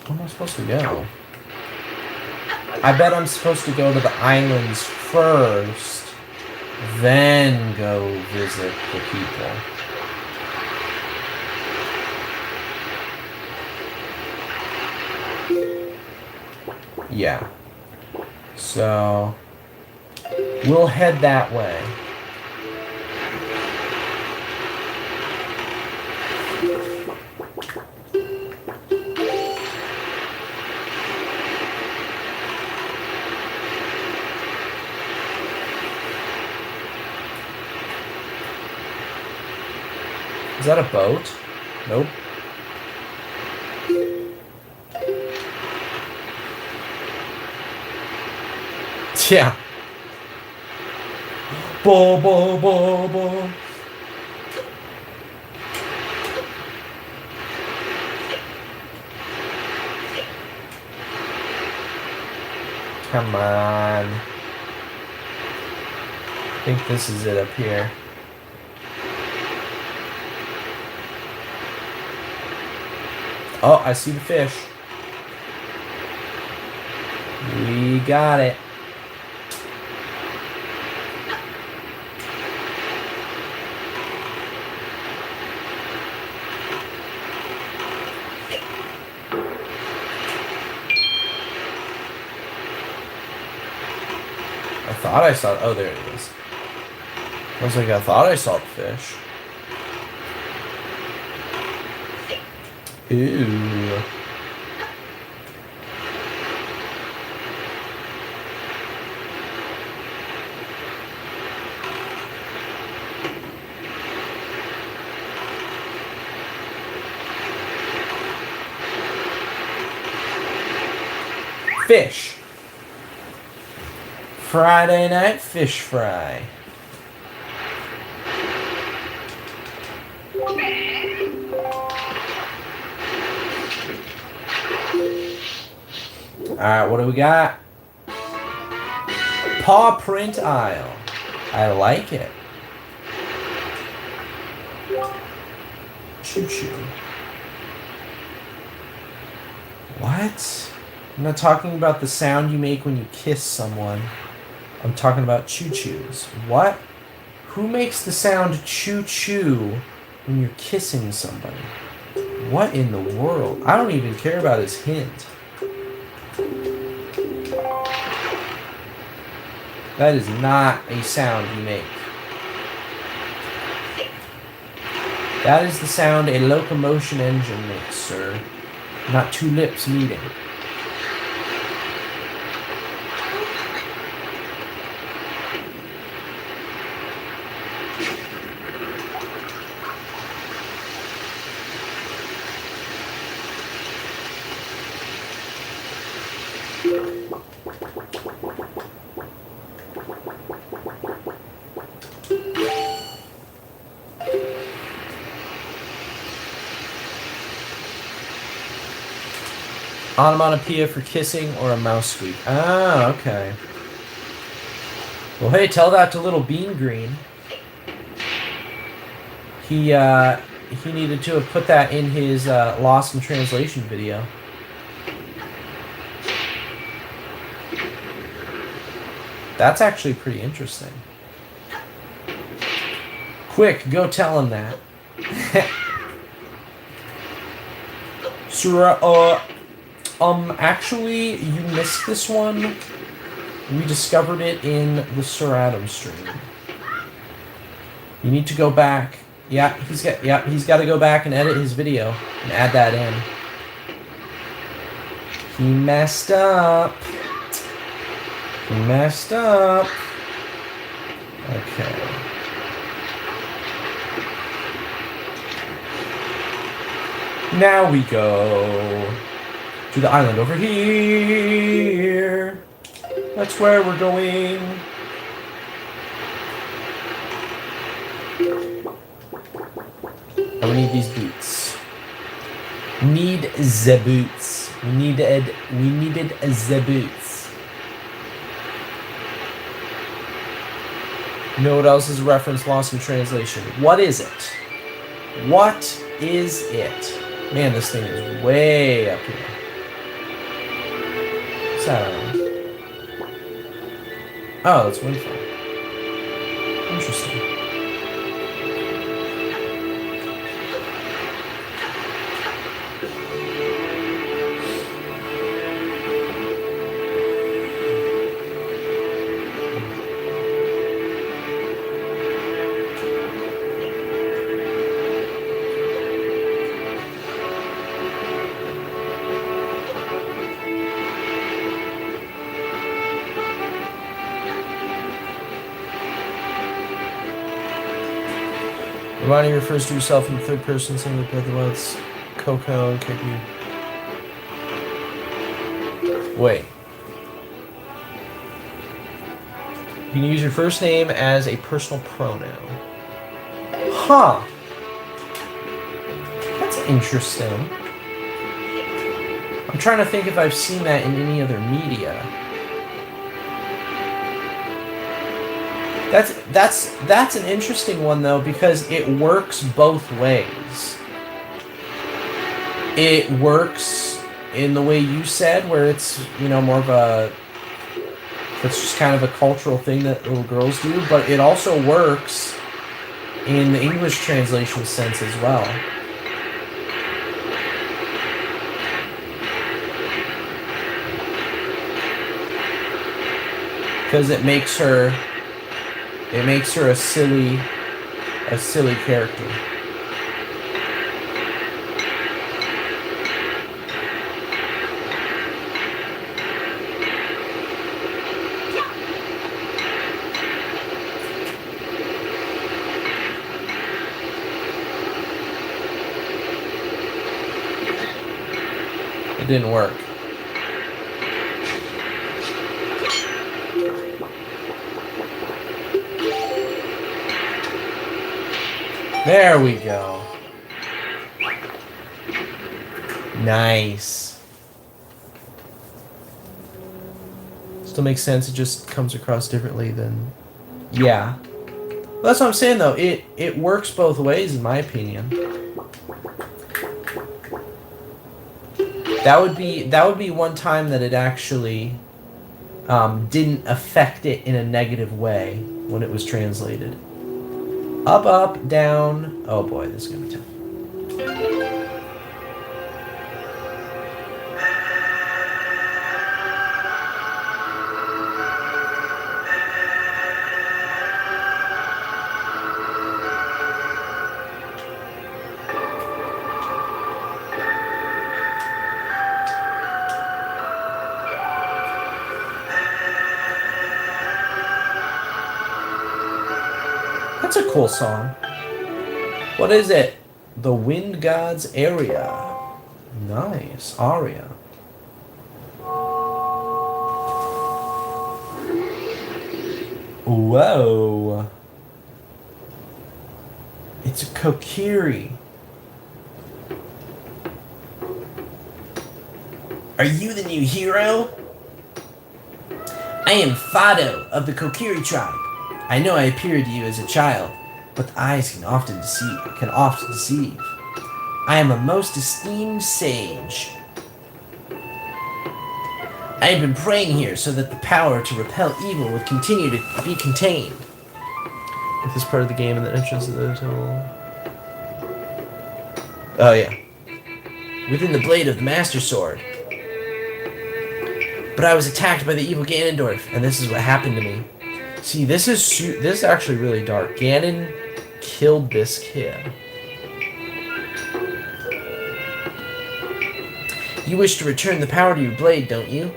am I supposed to go? I bet I'm supposed to go to the islands first, then go visit the people. Yeah. So, we'll head that way. Is that a boat? Nope. Yeah. Bo bo bo bo. Come on. I think this is it up here. Oh, I see the fish. We got it. I thought I saw... Oh, there it is. I was like, I thought I saw the fish. Ooh. Fish. Friday night fish fry. Alright, what do we got? Paw print aisle. I like it. Choo choo. What? I'm not talking about the sound you make when you kiss someone. I'm talking about choo choos. What? Who makes the sound choo-choo when you're kissing somebody? What in the world? I don't even care about his hint. That is not a sound you make. That is the sound a locomotion engine makes, sir. Not two lips meeting. Onomatopoeia for kissing or a mouse squeak. Ah, okay. Well, hey, tell that to little Bean Green. He needed to have put that in his Lost in Translation video. That's actually pretty interesting. Quick, go tell him that. Surah, actually, you missed this one. We discovered it in the Sir Adam stream. You need to go back. Yeah, he's got to go back and edit his video and add that in. He messed up. He messed up. Okay. Now we go to the island over here. That's where we're going. And we need these boots. Need the boots. We needed the boots. You know what else is a reference lost in translation? What is it? What is it? Man, this thing is way up here. What's that on? Oh, that's Windfall. Interesting. Ronnie refers to herself in the third person, similar to the words Coco and KP. Wait. You can use your first name as a personal pronoun. Huh. That's interesting. I'm trying to think if I've seen that in any other media. That's an interesting one though, because it works both ways. It works in the way you said, where it's, you know, more of a, it's just kind of a cultural thing that little girls do, but it also works in the English translation sense as well. Because it makes her a silly character. It didn't work. There we go. Nice. Still makes sense, it just comes across differently than... Yeah. Well, that's what I'm saying though, it works both ways in my opinion. That would be one time that it actually didn't affect it in a negative way when it was translated. Up, up, down. Oh boy, this is gonna be tough. That's a cool song. What is it? The Wind God's Area. Nice. Aria. Whoa. It's a Kokiri. Are you the new hero? I am Fado of the Kokiri tribe. I know I appeared to you as a child, but the eyes can often deceive. I am a most esteemed sage. I have been praying here so that the power to repel evil would continue to be contained. Is this part of the game in the entrance of the temple? Oh yeah. Within the blade of the Master Sword. But I was attacked by the evil Ganondorf, and this is what happened to me. See, this is actually really dark. Ganon killed this kid. You wish to return the power to your blade, don't you?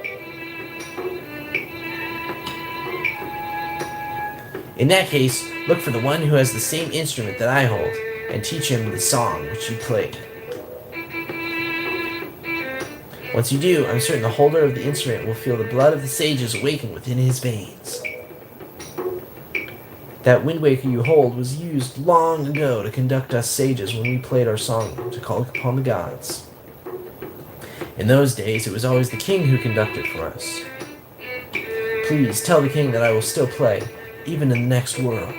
In that case, look for the one who has the same instrument that I hold, and teach him the song which you played. Once you do, I'm certain the holder of the instrument will feel the blood of the sages awaken within his veins. That Wind Waker you hold was used long ago to conduct us sages when we played our song to call upon the gods. In those days, it was always the king who conducted for us. Please tell the king that I will still play, even in the next world.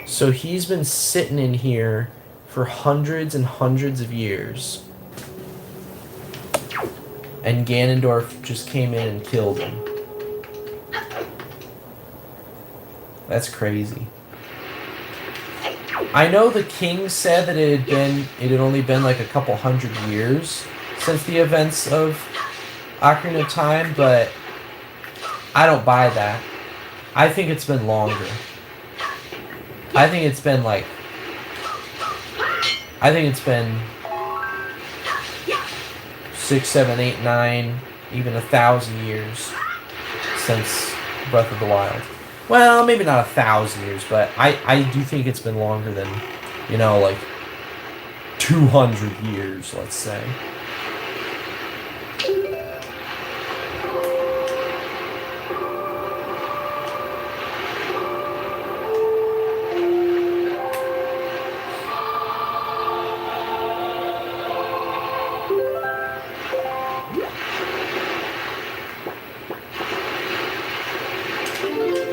So he's been sitting in here for hundreds and hundreds of years. And Ganondorf just came in and killed him. That's crazy. I know the king said that it had only been like a couple hundred years since the events of Ocarina of Time, but I don't buy that. I think it's been longer. I think it's been 6, 7, 8, 9, even 1,000 years since Breath of the Wild. Well, maybe not 1,000 years, but I do think it's been longer than, 200 years, let's say.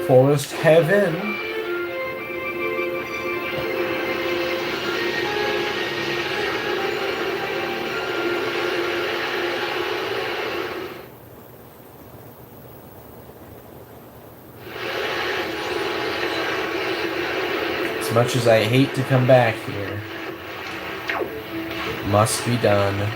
Forest Heaven. As much as I hate to come back here, it must be done.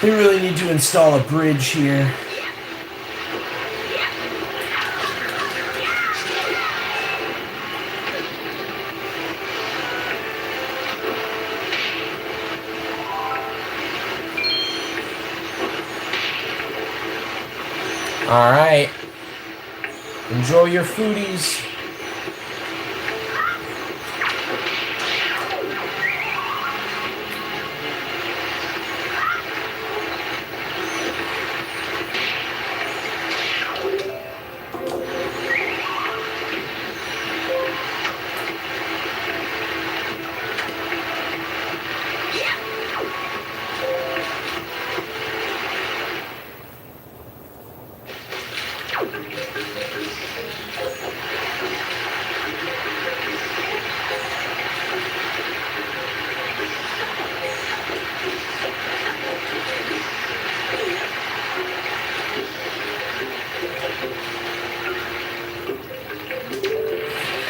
We really need to install a bridge here. All right. Enjoy your foodies.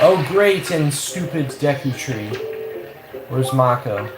Oh, great and stupid Deku Tree. Where's Mako?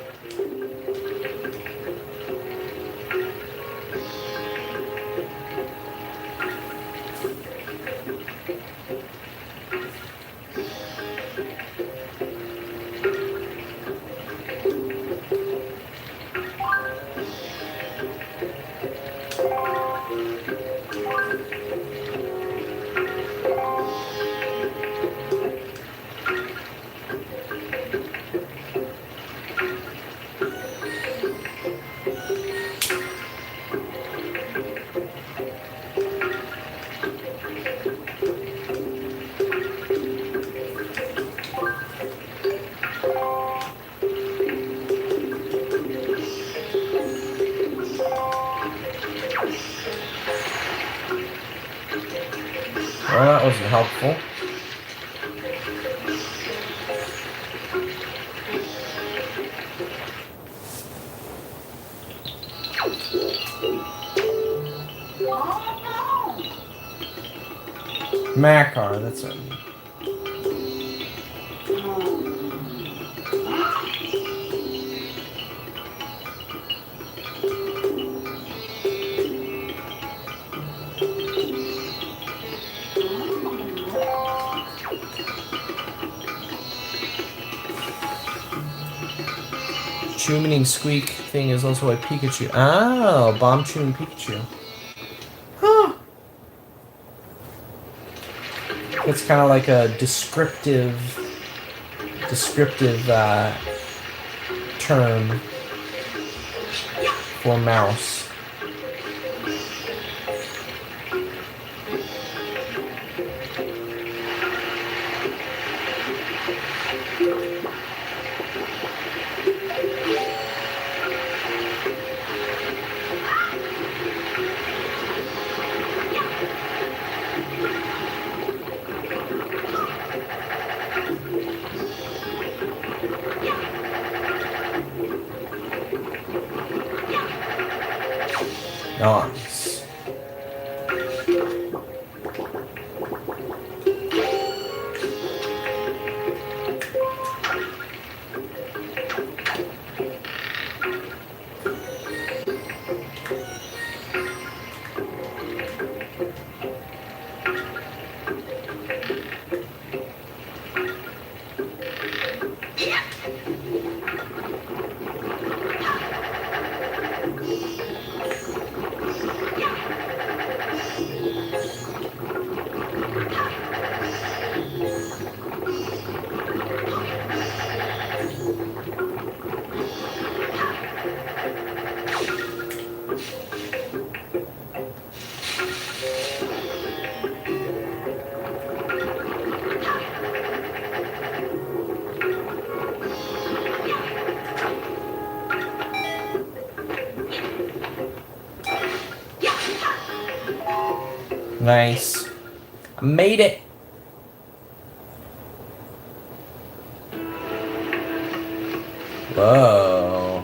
Well, that wasn't helpful. Makar, that's it. Chewing squeak thing is also a Pikachu. Oh, bomb chewing Pikachu. Huh. It's kind of like a descriptive term for mouse. Nice. Nice. I made it. Whoa.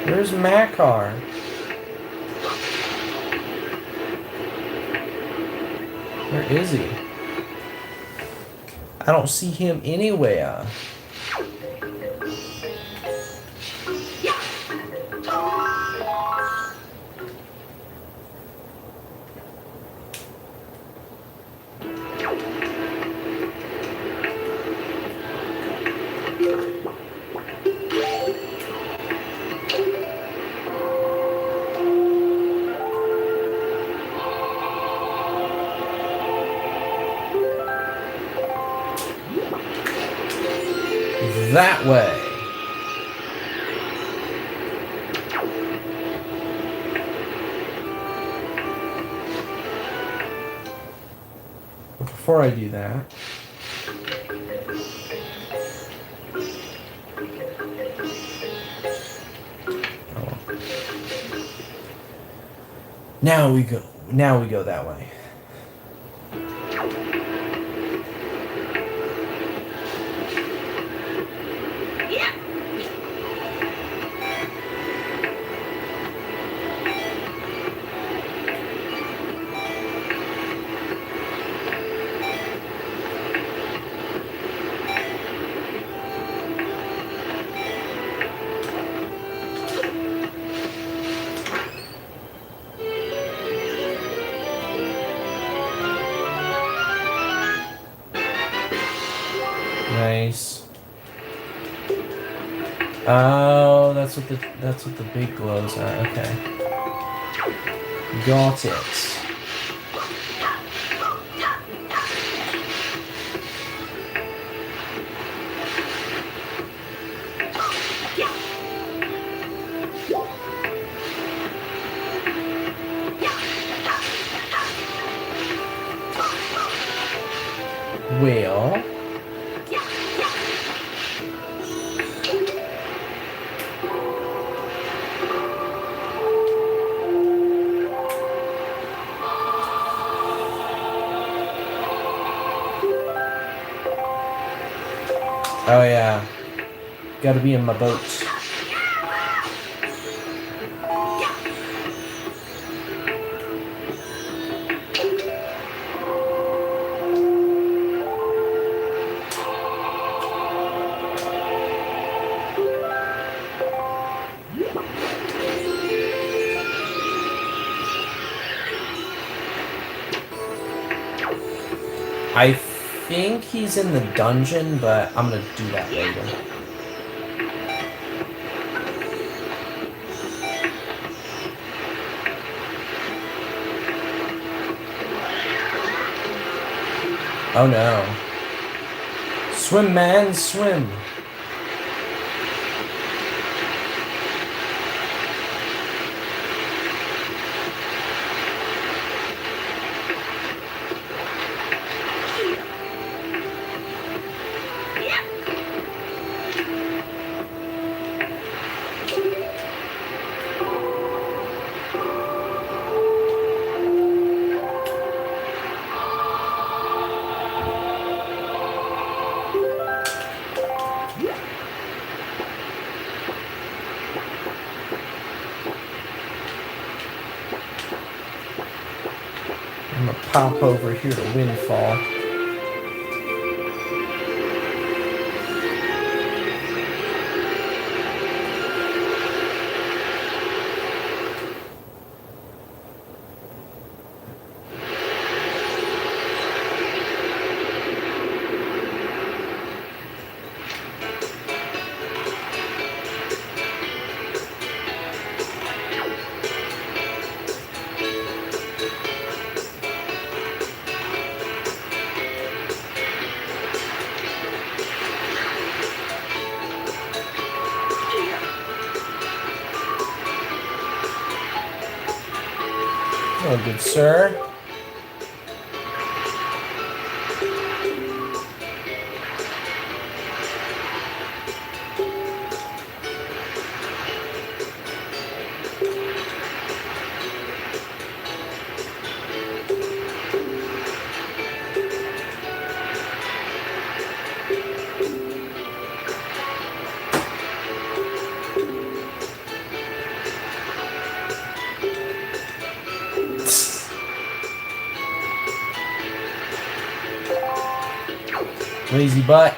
Where's Makar? Where is he? I don't see him anywhere. That way. But before I do that, now we go that way. Nice. Oh, that's what the big glows are. Okay. Got it. Well, oh yeah, gotta be in my boat. I think he's in the dungeon, but I'm gonna do that later. Oh no. Swim, man, swim. I'm gonna pop over here to Windfall. Oh, good sir. Lazy butt.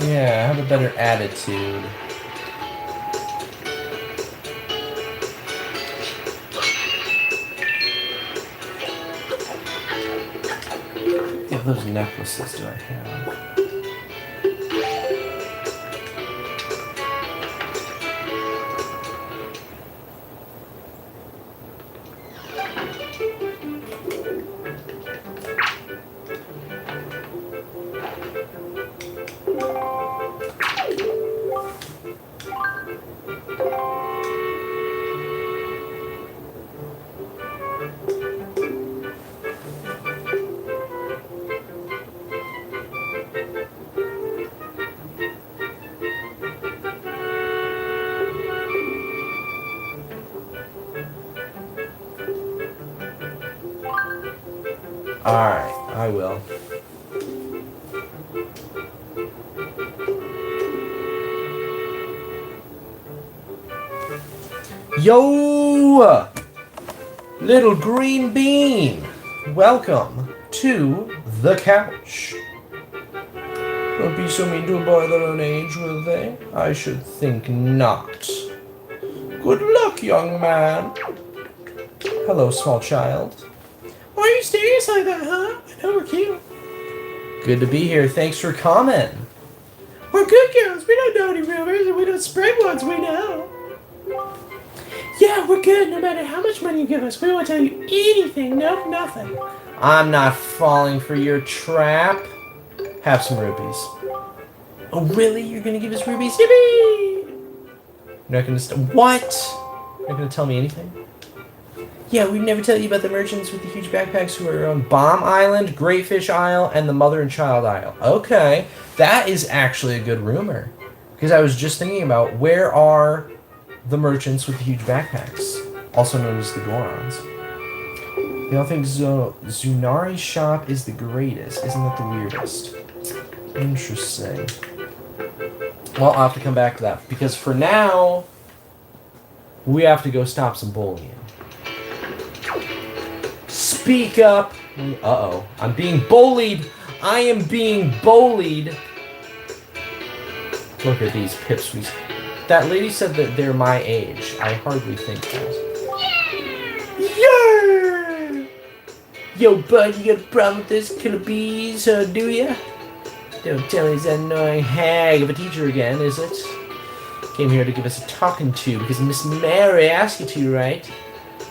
Yeah, have a better attitude. Yeah, those necklaces do I have? Alright, I will. Yo! Little green bean! Welcome to the couch. Don't be so mean to a boy their own age, will they? I should think not. Good luck, young man. Hello, small child. Why are you serious like that, huh? I know we're cute. Good to be here. Thanks for coming. We're good girls. We don't know any rumors, and we don't spread ones we know. Yeah, we're good no matter how much money you give us. We won't tell you anything. Nope, nothing. I'm not falling for your trap. Have some rupees. Oh, really? You're gonna give us rubies? Yippee! You're not gonna what? You're not gonna tell me anything? Yeah, we'd never tell you about the merchants with the huge backpacks who are on Bomb Island, Great Fish Isle, and the Mother and Child Isle. Okay, that is actually a good rumor. Because I was just thinking about where are the merchants with the huge backpacks, also known as the Gorons. They all think Zunari's shop is the greatest. Isn't that the weirdest? Interesting. Well, I'll have to come back to that. Because for now, we have to go stop some bullying. Speak up! Uh-oh. I'm being bullied! I am being bullied! Look at these pipsqueaks. That lady said that they're my age. I hardly think that. Yeah! Yo, bud, you got a problem with this killer bees, do ya? Don't tell me it's that annoying hag of a teacher again, is it? Came here to give us a talking to because Miss Mary asked you to, right?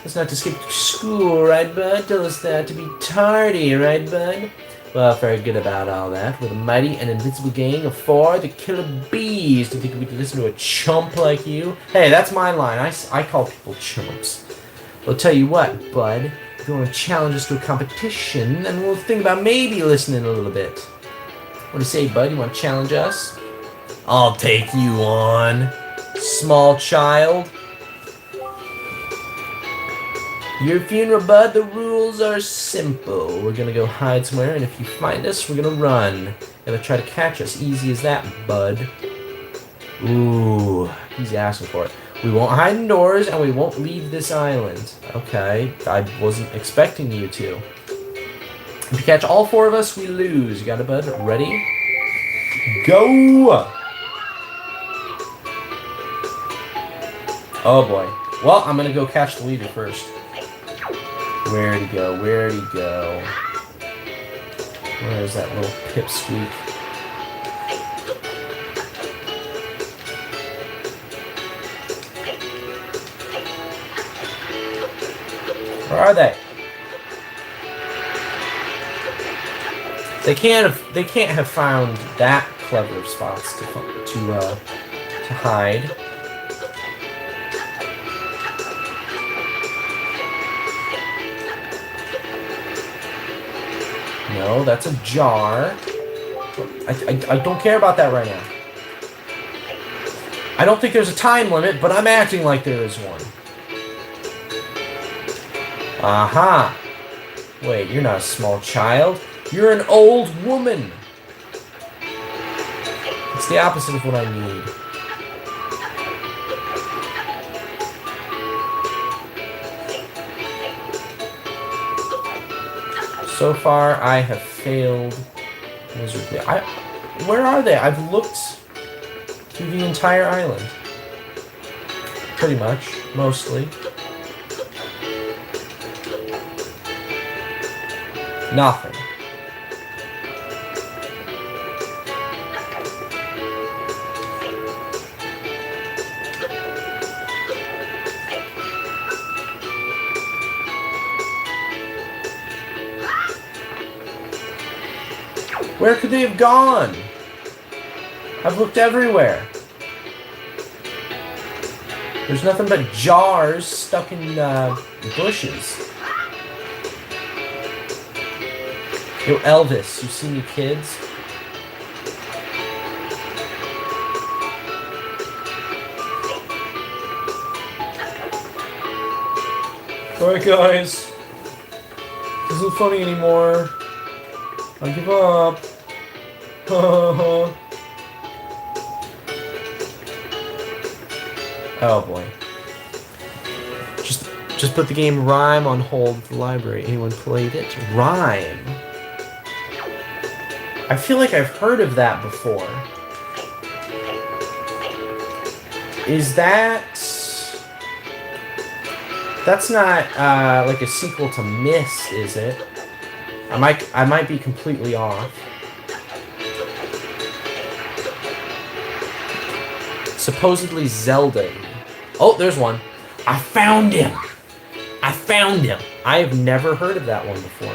That's not to skip school, right, bud? Tell us that to be tardy, right, bud? Well, very good about all that. With a mighty and invincible gang of 4, the killer bees. Do you think we could listen to a chump like you? Hey, that's my line. I call people chumps. Well, tell you what, bud. If you want to challenge us to a competition, then we'll think about maybe listening a little bit. What do you say, bud? You want to challenge us? I'll take you on, small child. Your funeral, bud, the rules are simple. We're gonna go hide somewhere, and if you find us, we're gonna run. Gonna try to catch us. Easy as that, bud. Ooh, he's asking for it. We won't hide indoors, and we won't leave this island. Okay, I wasn't expecting you to. If you catch all 4 of us, we lose. You got it, bud? Ready? Go! Oh, boy. Well, I'm gonna go catch the leader first. Where'd he go? Where'd he go? Where is that little pipsqueak? Where are they? They can't have found that clever of spots to hide. No, that's a jar. I don't care about that right now. I don't think there's a time limit, but I'm acting like there is one. Aha. Wait, you're not a small child. You're an old woman. It's the opposite of what I need. So far, I have failed miserably. Where are they? I've looked through the entire island. Pretty much. Mostly. Nothing. Where could they have gone? I've looked everywhere. There's nothing but jars stuck in bushes. Yo, Elvis, you see any kids? Alright guys, this isn't funny anymore. I give up. Oh boy. Just put the game Rhyme on hold at the library. Anyone played it? Rhyme? I feel like I've heard of that before. Is that... That's not like a sequel to Myst, is it? I might be completely off. Supposedly Zelda. Oh, there's one. I found him. I found him. I have never heard of that one before.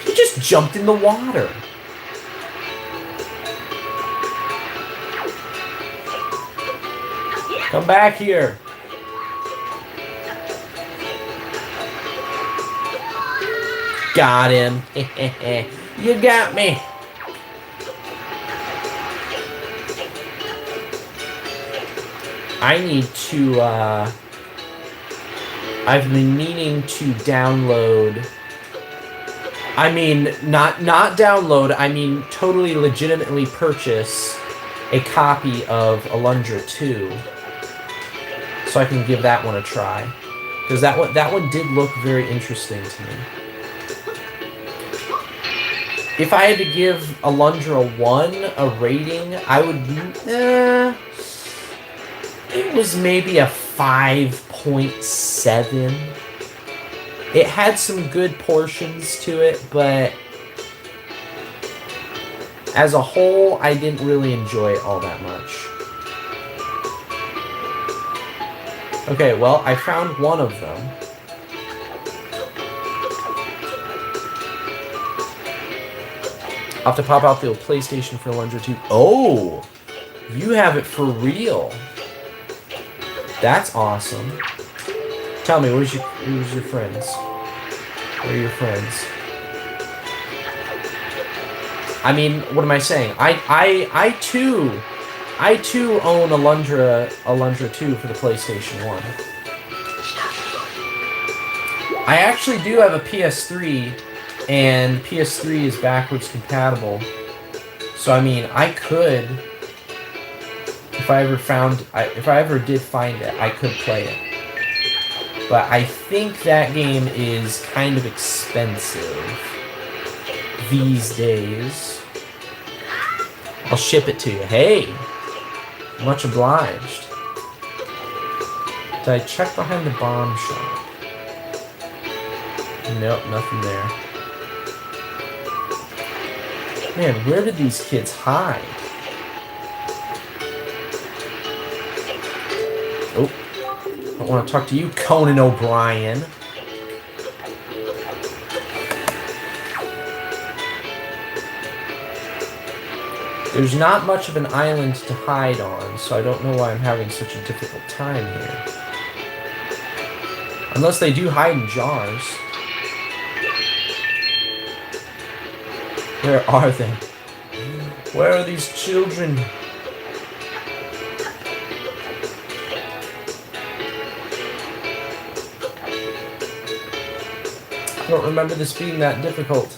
He just jumped in the water. Come back here. Got him. You got me. I need to, I've been meaning to download... I mean, not download, I mean totally legitimately purchase a copy of Alundra 2. So I can give that one a try. Because that one did look very interesting to me. If I had to give Alundra 1 a rating, I would... it was maybe a 5.7. It had some good portions to it, but as a whole, I didn't really enjoy it all that much. Okay, well, I found one of them. I'll have to pop out the PlayStation for Alundra 2. Oh! You have it for real. That's awesome. Tell me, where's your friends? Where are your friends? I mean, what am I saying? I too own Alundra 2 for the PlayStation 1. I actually do have a PS3, and PS3 is backwards compatible. So I mean, I could, if I ever did find it, I could play it. But I think that game is kind of expensive these days. I'll ship it to you. Hey! Much obliged. Did I check behind the bomb shop? Nope, nothing there. Man, where did these kids hide? Oh. I want to talk to you, Conan O'Brien. There's not much of an island to hide on, so I don't know why I'm having such a difficult time here. Unless they do hide in jars. Where are they? Where are these children? I don't remember this being that difficult.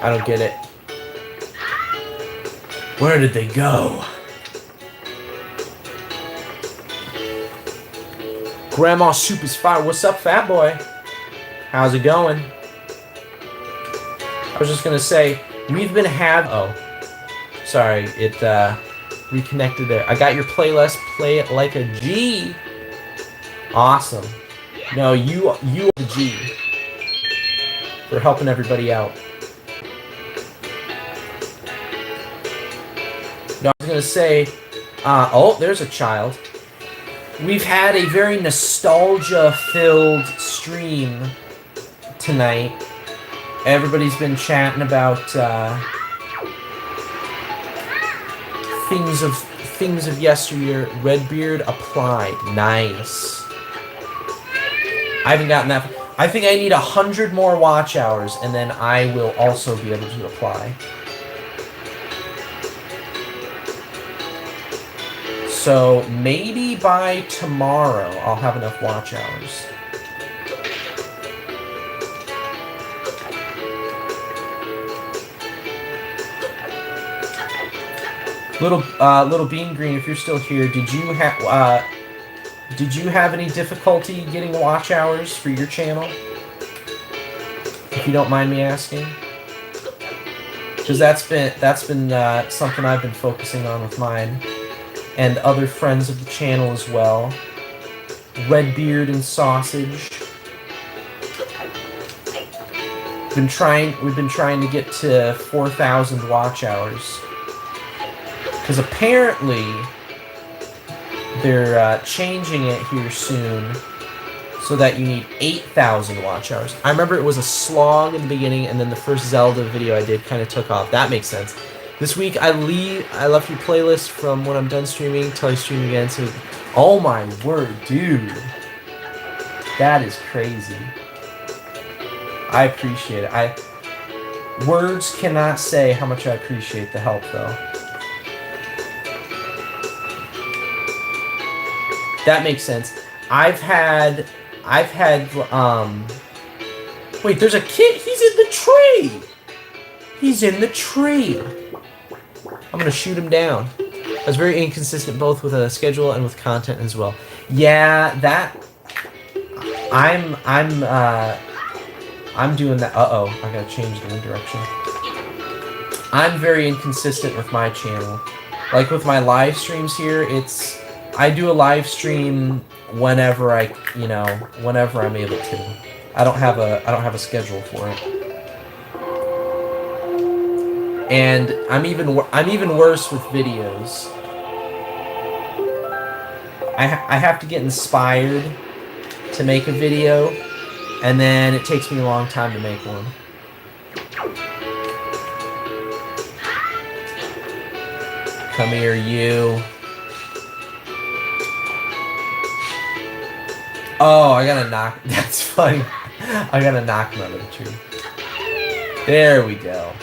I don't get it. Where did they go? Grandma Soup is fire. What's up, fat boy? How's it going? I was just gonna say, we've been oh. Sorry, it reconnected there. I got your playlist, Play It Like a G. Awesome. No, you are the G. For helping everybody out. No, I was gonna say, oh, there's a child. We've had a very nostalgia-filled stream tonight. Everybody's been chatting about things of yesteryear. Redbeard applied. Nice. I haven't gotten that. I think I need 100 more watch hours, and then I will also be able to apply. So maybe by tomorrow I'll have enough watch hours. Little Bean Green, if you're still here, did you have any difficulty getting watch hours for your channel? If you don't mind me asking, because that's been something I've been focusing on with mine. And other friends of the channel as well. Redbeard and Sausage. We've been trying to get to 4,000 watch hours. Because apparently they're changing it here soon so that you need 8,000 watch hours. I remember it was a slog in the beginning, and then the first Zelda video I did kind of took off. That makes sense. This week I left your playlist from when I'm done streaming till I stream again. So, oh my word, dude, that is crazy. I appreciate it. Words cannot say how much I appreciate the help, though. That makes sense. I've had wait, there's a kid. He's in the tree. He's in the tree. I'm gonna shoot him down. I was very inconsistent both with a schedule and with content as well. Yeah, that I'm doing that. Uh-oh, I gotta change the direction. I'm very inconsistent with my channel. Like with my live streams here, I do a live stream whenever whenever I'm able to. I don't have a schedule for it. And I'm even worse with videos. I have to get inspired to make a video, and then it takes me a long time to make one. Come here, you. Oh, I gotta knock. That's funny. I gotta knock him out of the tree. There we go.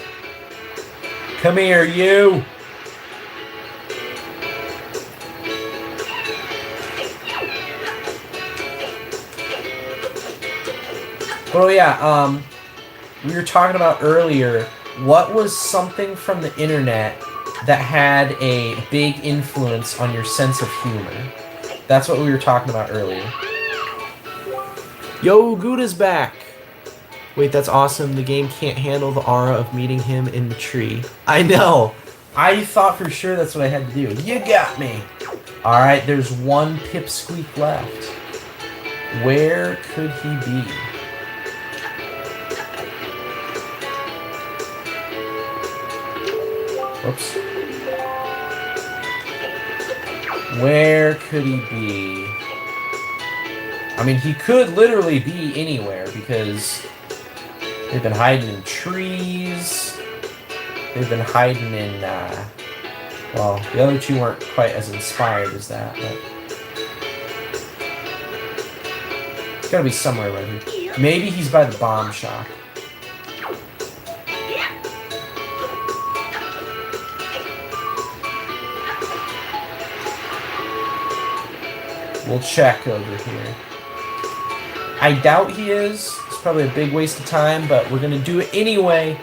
Come here, you! Oh yeah, we were talking about earlier, what was something from the internet that had a big influence on your sense of humor? That's what we were talking about earlier. Yo, Gouda's back! Wait, that's awesome. The game can't handle the aura of meeting him in the tree. I know! I thought for sure that's what I had to do. You got me! Alright, there's one pipsqueak left. Where could he be? Whoops. Where could he be? I mean, he could literally be anywhere because they've been hiding in trees. They've been hiding in, well, the other two weren't quite as inspired as that, but it's gotta be somewhere around here. Maybe he's by the bomb shop. We'll check over here. I doubt he is. It's probably a big waste of time, but we're gonna do it anyway.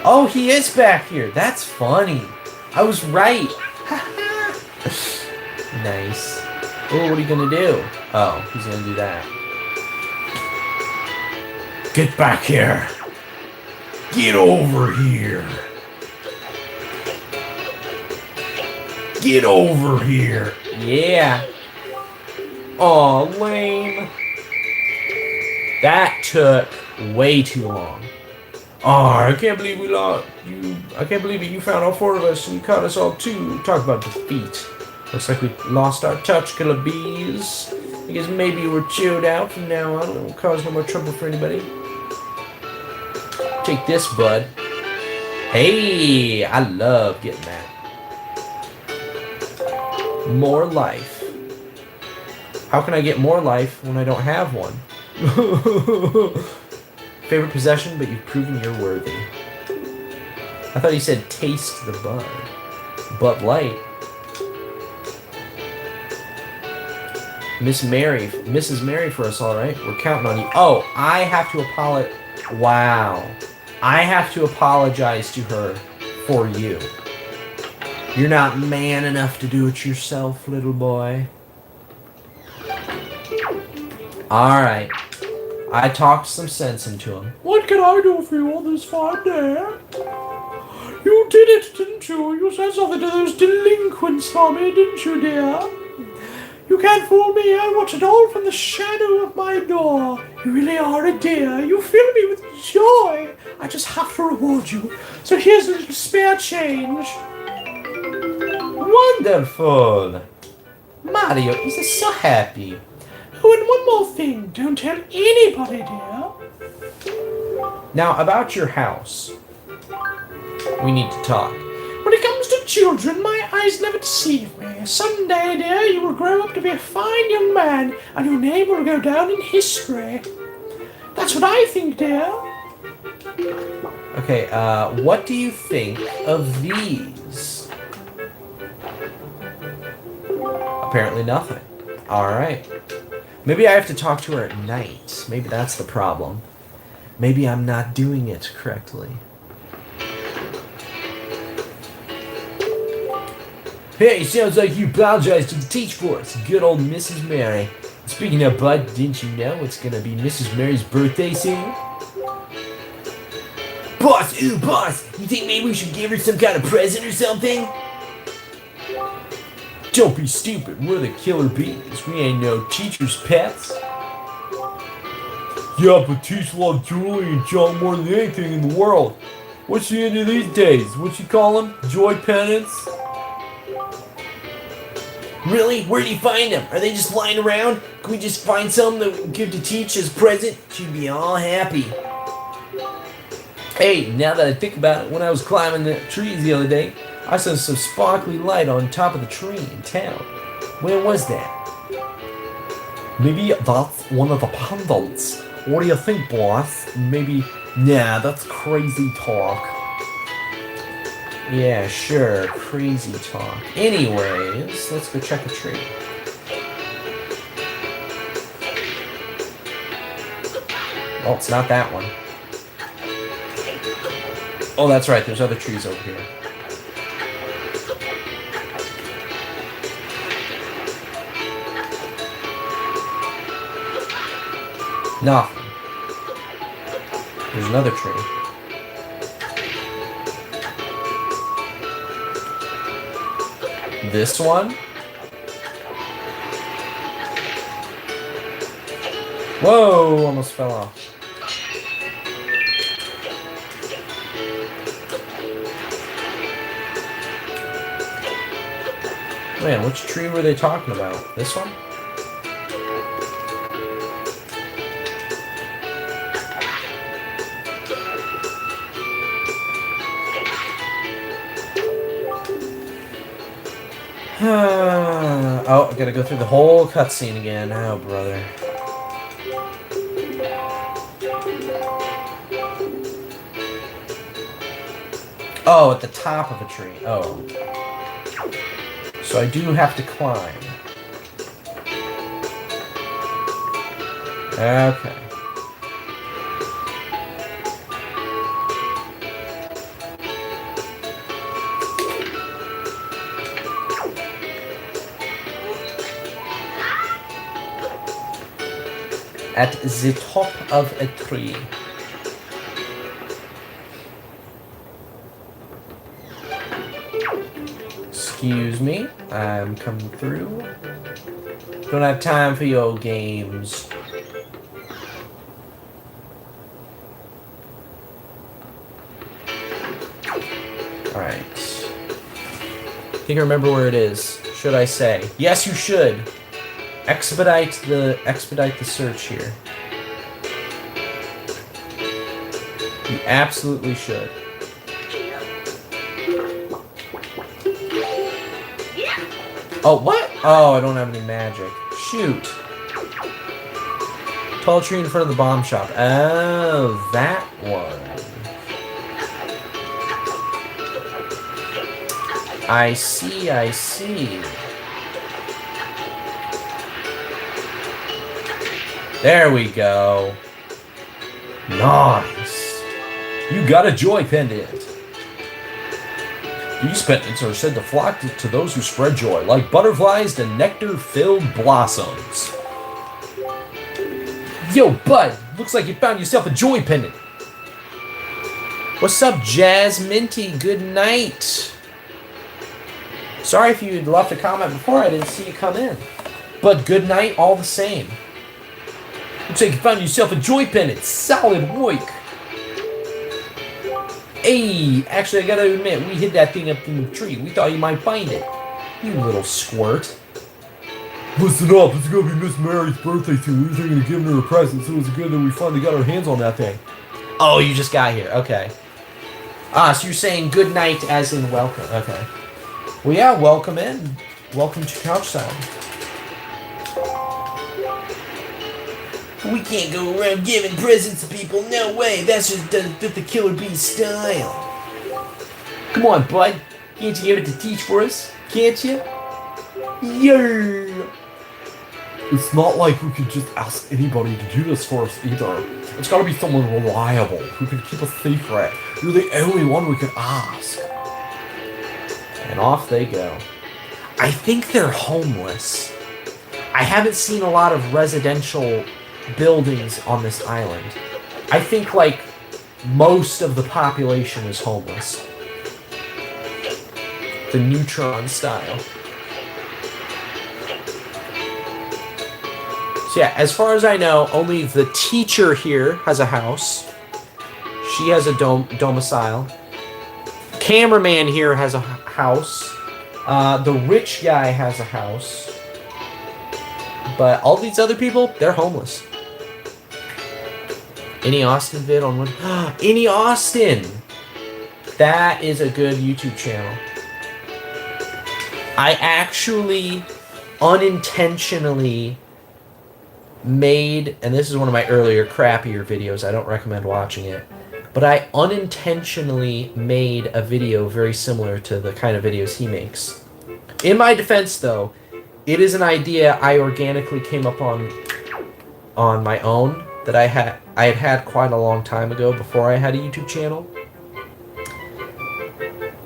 Oh, he is back here. That's funny. I was right. Nice. Oh, what are you gonna do? Oh, he's gonna do that. Get back here! Get over here! Get over here! Yeah. Aw, lame. That took way too long. Ah, I can't believe we lost you. I can't believe it. You found all four of us and you caught us all too. Talk about defeat. Looks like we lost our touch, killer bees. I guess maybe we're chilled out from now on. It won't cause no more trouble for anybody. Take this, bud. Hey, I love getting that. More life. How can I get more life when I don't have one? Favorite possession, but you've proven you're worthy. I thought he said taste the bud. Bud Light. Mrs. Mary for us, all right? We're counting on you. Oh, I have to apologize. Wow. I have to apologize to her for you. You're not man enough to do it yourself, little boy. Alright. I talked some sense into him. What can I do for you on this fine day? You did it, didn't you? You said something to those delinquents for me, didn't you, dear? You can't fool me. I watch it all from the shadow of my door. You really are a dear. You fill me with joy. I just have to reward you. So here's a little spare change. Wonderful. Mario is so happy. Oh, and one more thing. Don't tell anybody, dear. Now, about your house. We need to talk. When it comes to children, my eyes never deceive me. Someday, dear, you will grow up to be a fine young man, and your name will go down in history. That's what I think, dear. Okay, what do you think of these? Apparently nothing. Alright. Maybe I have to talk to her at night. Maybe that's the problem. Maybe I'm not doing it correctly. Hey, sounds like you apologized to the teach force. Good old Mrs. Mary. Speaking of Bud, didn't you know it's gonna be Mrs. Mary's birthday soon? Boss, ooh, boss! You think maybe we should give her some kind of present or something? Don't be stupid, we're the killer bees. We ain't no teacher's pets. Yeah, but teach love Julie and John more than anything in the world. What's she into these days? What you call them? Joy penance? Really? Where do you find them? Are they just lying around? Can we just find some that we can give to Teach as a present? She'd be all happy. Hey, now that I think about it, when I was climbing the trees the other day, I saw some sparkly light on top of the tree in town. Where was that? Maybe that's one of the pendants. What do you think, boss? Maybe... Nah, that's crazy talk. Yeah, sure, crazy talk. Anyways, let's go check a tree. Oh, it's not that one. Oh, that's right, there's other trees over here. Nothing. There's another tree. This one? Whoa, almost fell off. Man, which tree were they talking about? This one? Oh, I gotta go through the whole cutscene again. Oh, brother. Oh, at the top of a tree. Oh. So I do have to climb. Okay. At the top of a tree. Excuse me, I'm coming through. Don't have time for your games. Alright. Think I remember where it is. Should I say? Yes, you should. Expedite the search here. You absolutely should. Oh, what? Oh, I don't have any magic. Shoot. Tall tree in front of the bomb shop. Oh, that one. I see, I see. There we go. Nice. You got a joy pendant. These pendants are said to flock to those who spread joy, like butterflies to nectar-filled blossoms. Yo, bud, looks like you found yourself a joy pendant. What's up, Jazz Minty? Good night. Sorry if you'd left a comment before, I didn't see you come in. But good night all the same. Looks like you found yourself a joy pendant. Solid work. Hey, actually, I gotta admit, we hid that thing up in the tree. We thought you might find it. You little squirt. Listen up, it's gonna be Miss Mary's birthday soon. We're gonna give her a present, so it's good that we finally got our hands on that thing. Oh, you just got here. Okay. Ah, so you're saying good night as in welcome. Okay. Well, yeah, welcome in. Welcome to Couchside. We can't go around giving presents to people. No way. That's just the Killer Bee style. Come on, bud. Can't you give it to teach for us? Can't you? Yeah. It's not like we could just ask anybody to do this for us either. It's gotta be someone reliable who can keep a secret. You're the only one we can ask. And off they go. I think they're homeless. I haven't seen a lot of residential buildings on this island. I think, like, most of the population is homeless. The Neutron style. So yeah, as far as I know, only the teacher here has a house. She has a domicile. Cameraman here has a house. The rich guy has a house. But all these other people, they're homeless. Any Austin vid on what? Any Austin! That is a good YouTube channel. I actually unintentionally made, and this is one of my earlier crappier videos, I don't recommend watching it, but I unintentionally made a video very similar to the kind of videos he makes. In my defense, though, it is an idea I organically came up on my own that I had quite a long time ago before I had a YouTube channel.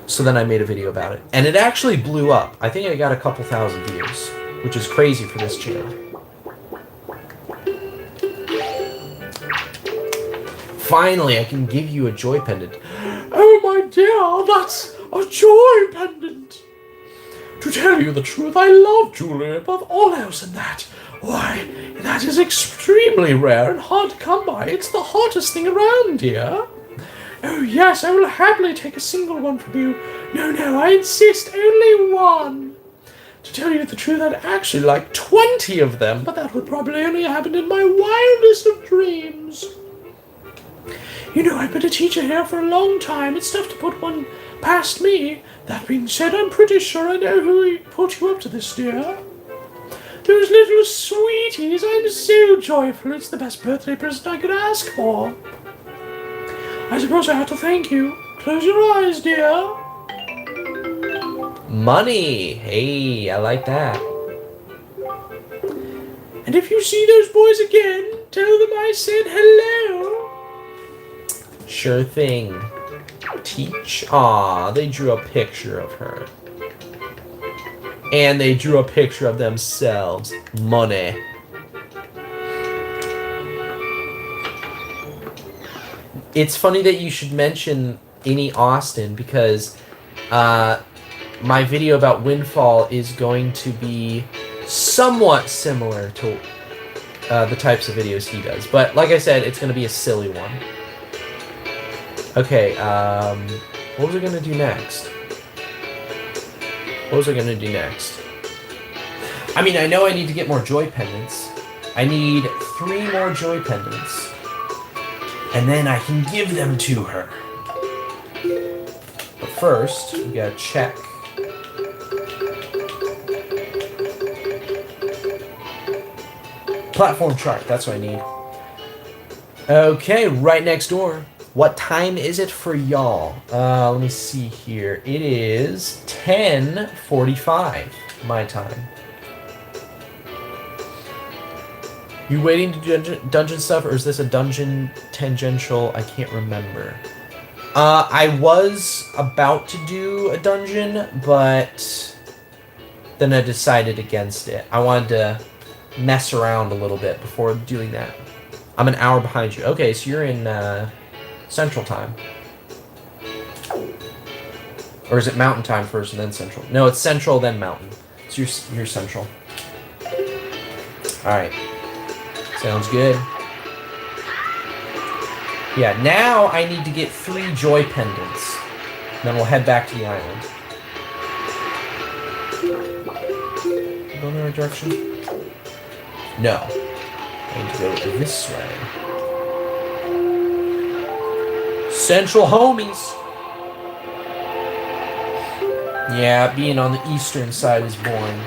So then I made a video about it. And it actually blew up. I think I got a couple thousand views, which is crazy for this channel. Finally, I can give you a joy pendant. Oh my dear, that's a joy pendant. To tell you the truth, I love jewelry above all else, and that, why, that is extremely rare and hard to come by. It's the hottest thing around here. Oh yes, I will happily take a single one from you. No, I insist, only one. To To tell you the truth, I'd actually like 20 of them, but that would probably only happen in my wildest of dreams. You know, I've been a teacher here for a long time. It's tough to put one past me. That being said, I'm pretty sure I know who put you up to this, dear. Those little sweeties, I'm so joyful. It's the best birthday present I could ask for. I suppose I have to thank you. Close your eyes, dear. Money. Hey, I like that. And if you see those boys again, tell them I said hello. Sure thing. Teach. Aw, they drew a picture of her. And they drew a picture of themselves. Money. It's funny that you should mention Innie Austin because my video about Windfall is going to be somewhat similar to the types of videos he does. But like I said, it's going to be a silly one. Okay, what was I going to do next? What was I going to do next? I mean, I know I need to get more joy pendants. I need 3 more joy pendants. And then I can give them to her. But first, we gotta check. Platform chart, that's what I need. Okay, right next door. What time is it for y'all? Let me see here. It is 10:45 my time. You waiting to do dungeon stuff, or is this a dungeon tangential? I can't remember. I was about to do a dungeon, but then I decided against it. I wanted to mess around a little bit before doing that. I'm an hour behind you. Okay, so you're in Central Time. Or is it Mountain Time first and then Central? No, it's Central, then Mountain. So you're Central. Alright. Sounds good. Yeah, now I need to get 3 joy pendants. Then we'll head back to the island. Go in the right direction? No. I need to go this way. Central homies! Yeah, being on the eastern side is boring.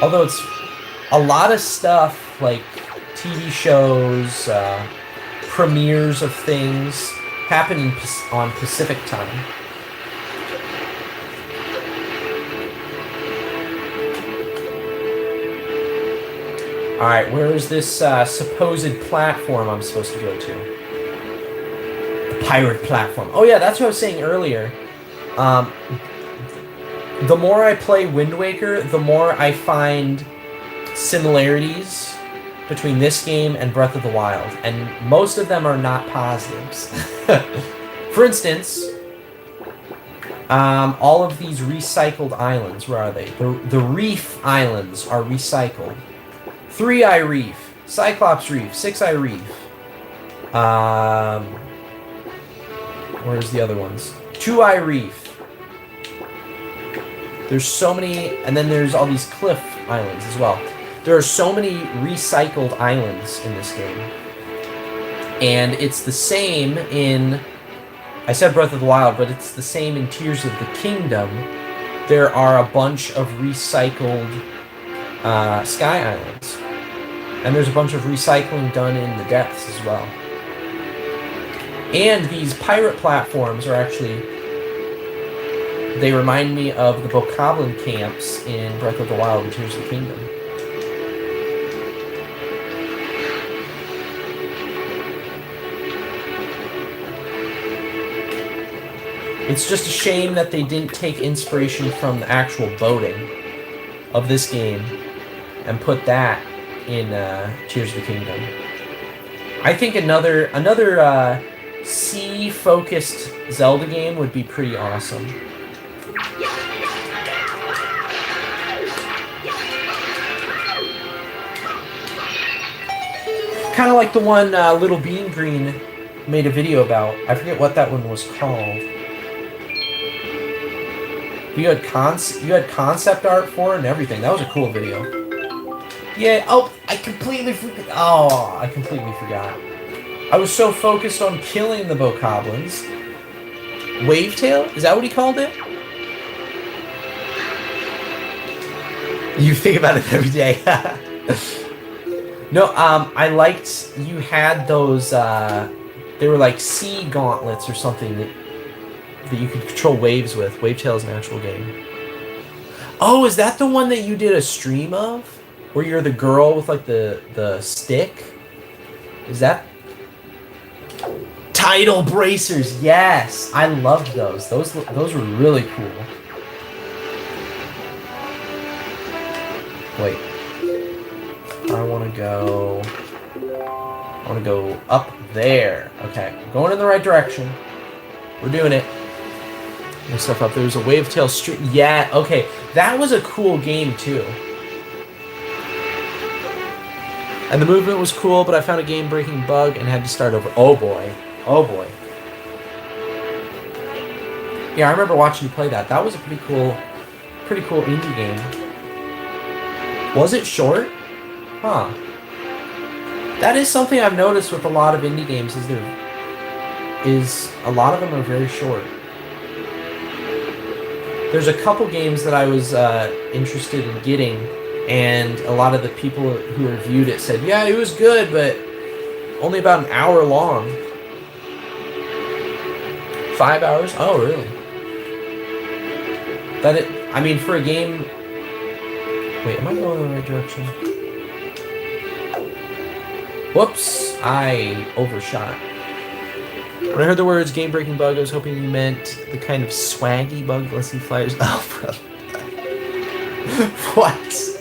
Although it's a lot of stuff, like TV shows, premieres of things, happen on Pacific time. Alright, where is this supposed platform I'm supposed to go to? The pirate platform. Oh yeah, that's what I was saying earlier. The more I play Wind Waker, the more I find similarities between this game and Breath of the Wild, and most of them are not positives. For instance, all of these recycled islands, where are they? The Reef Islands are recycled. 3-Eye Reef, Cyclops Reef, 6-Eye Reef. Where's the other ones? 2-Eye Reef. There's so many, and then there's all these cliff islands as well. There are so many recycled islands in this game. And it's the same in, I said Breath of the Wild, but it's the same in Tears of the Kingdom. There are a bunch of recycled Sky Islands. And there's a bunch of recycling done in the depths as well. And these pirate platforms are actually, they remind me of the Bokoblin camps in Breath of the Wild and Tears of the Kingdom. It's just a shame that they didn't take inspiration from the actual boating of this game and put that in Tears of the Kingdom. I think another sea-focused Zelda game would be pretty awesome. Kind of like the one Little Bean Green made a video about. I forget what that one was called. You had concept art for it and everything. That was a cool video. Yeah. Oh, I completely forgot. Oh, I completely forgot. I was so focused on killing the bokoblins. Wavetail? Is that what he called it? You think about it every day. No, I liked you had those. They were like sea gauntlets or something that you could control waves with. Wavetail is an actual game. Oh, is that the one that you did a stream of? Where you're the girl with like the stick? Is that Tidal Bracers? Yes, I loved those. Those were really cool. Wait, I want to go up there. Okay, I'm going in the right direction. We're doing it. There's stuff up there. There's a Wavetail Street. Yeah, okay, that was a cool game too. And the movement was cool, but I found a game-breaking bug and had to start over. Oh boy. Oh boy. Yeah, I remember watching you play that. That was a pretty cool indie game. Was it short? Huh. That is something I've noticed with a lot of indie games is a lot of them are very short. There's a couple games that I was interested in getting, and a lot of the people who reviewed it said, yeah, it was good, but only about an hour long. 5 hours? Oh, really? I mean, for a game... Wait, am I going in the right direction? Whoops, I overshot. When I heard the words game-breaking bug, I was hoping you meant the kind of swaggy bug that lets you fly. Oh, bro. What?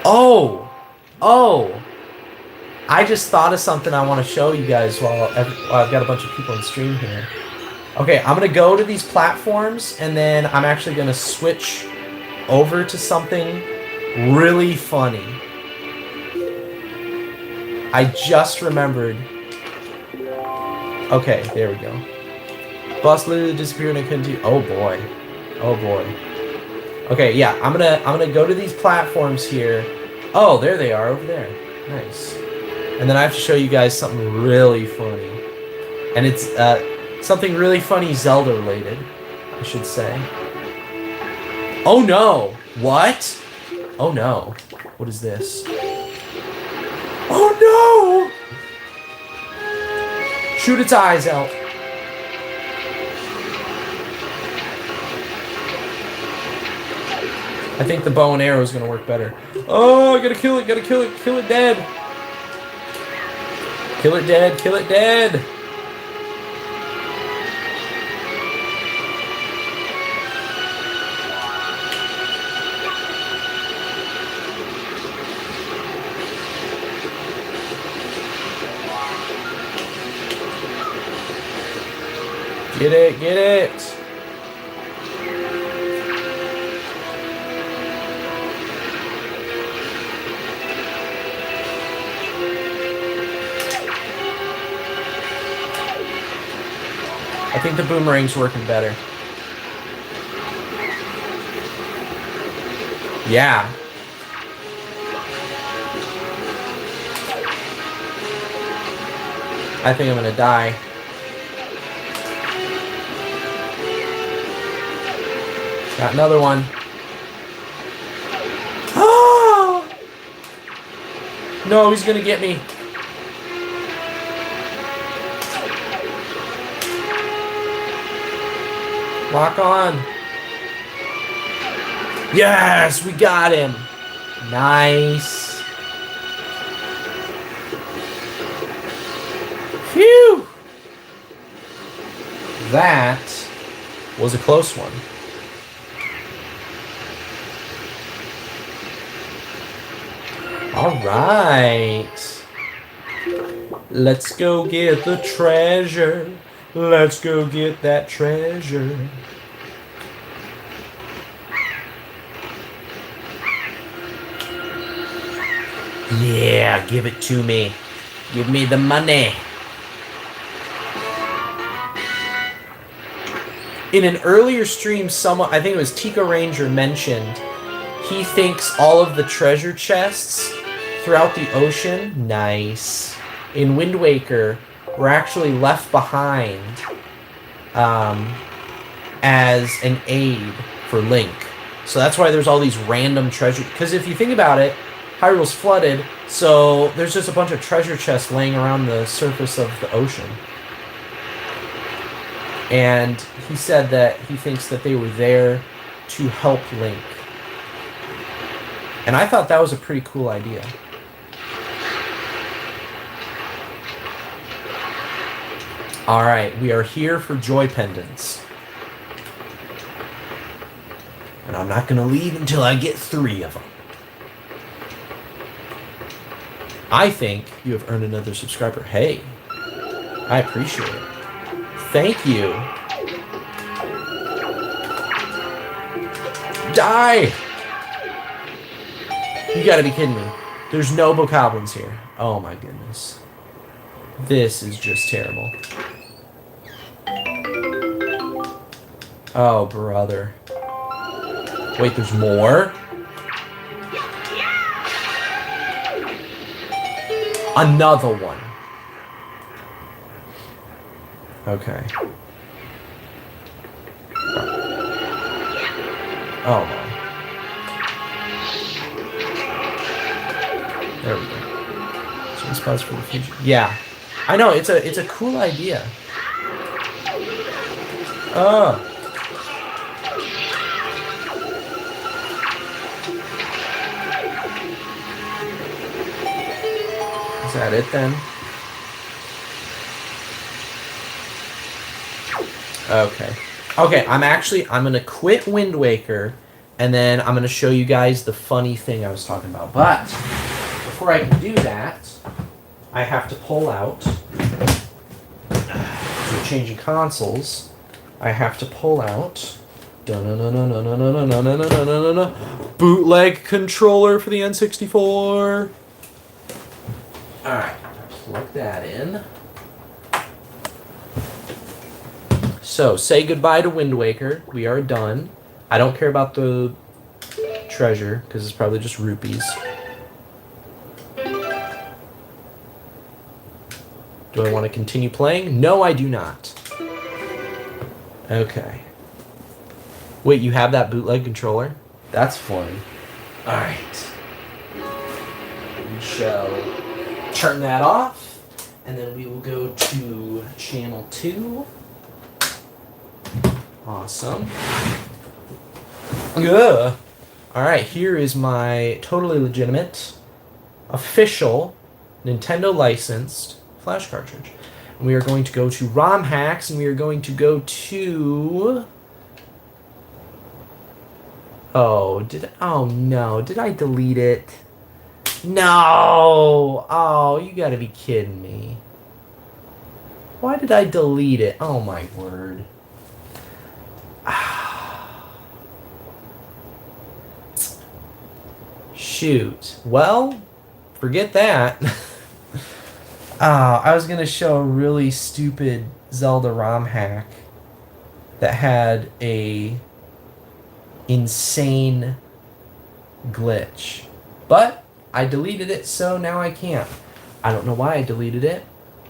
Oh! I just thought of something I want to show you guys while I've got a bunch of people on stream here. Okay, I'm going to go to these platforms, and then I'm actually going to switch over to something really funny. I just remembered. Okay, there we go. Boss literally disappeared and I couldn't do... Oh boy. Oh boy. Okay, yeah, I'm gonna go to these platforms here. Oh, there they are over there. Nice. And then I have to show you guys something really funny. And it's something really funny Zelda related, I should say. Oh no! What? Oh no. What is this? Oh no! Shoot its eyes out. I think the bow and arrow is gonna work better. Oh, I gotta kill it, kill it dead. Kill it dead, kill it dead. Get it, get it. I think the boomerang's working better. Yeah. I think I'm gonna die. Got another one. Oh! No, he's gonna get me. Lock on. Yes, we got him. Nice. Phew. That was a close one. All right. Let's go get the treasure. Let's go get that treasure. Yeah, give it to me. Give me the money. In an earlier stream, someone, I think it was Tico Ranger, mentioned he thinks all of the treasure chests throughout the ocean, nice, in Wind Waker, were actually left behind as an aid for Link. So that's why there's all these random treasure... Because if you think about it, Hyrule's flooded, so there's just a bunch of treasure chests laying around the surface of the ocean. And he said that he thinks that they were there to help Link. And I thought that was a pretty cool idea. Alright, we are here for joy pendants. And I'm not going to leave until I get 3 of them. I think you have earned another subscriber. Hey, I appreciate it. Thank you. Die! You gotta be kidding me. There's no bokoblins here. Oh my goodness. This is just terrible. Oh, brother. Wait, there's more? Another one. Okay. Oh my. There we go. Some spots for the future. Yeah. I know, it's a cool idea. Oh. Is that it then? Okay. Okay, I'm gonna quit Wind Waker, and then I'm gonna show you guys the funny thing I was talking about. But before I can do that, I have to pull out. So we're changing consoles. I have to pull out bootleg controller for the N64. Alright, plug that in. So, say goodbye to Wind Waker. We are done. I don't care about the treasure, because it's probably just rupees. Do I want to continue playing? No, I do not. Okay. Wait, you have that bootleg controller? That's funny. Alright. We shall turn that off, and then we will go to channel 2. Awesome. Ugh. Alright, here is my totally legitimate, official, Nintendo licensed flash cartridge. And we are going to go to ROM hacks, and we are going to go to... Oh no, did I delete it? No! Oh, you gotta be kidding me. Why did I delete it? Oh my word. Shoot. Well, forget that. I was gonna show a really stupid Zelda ROM hack that had a insane glitch. But I deleted it, so now I can't. I don't know why I deleted it.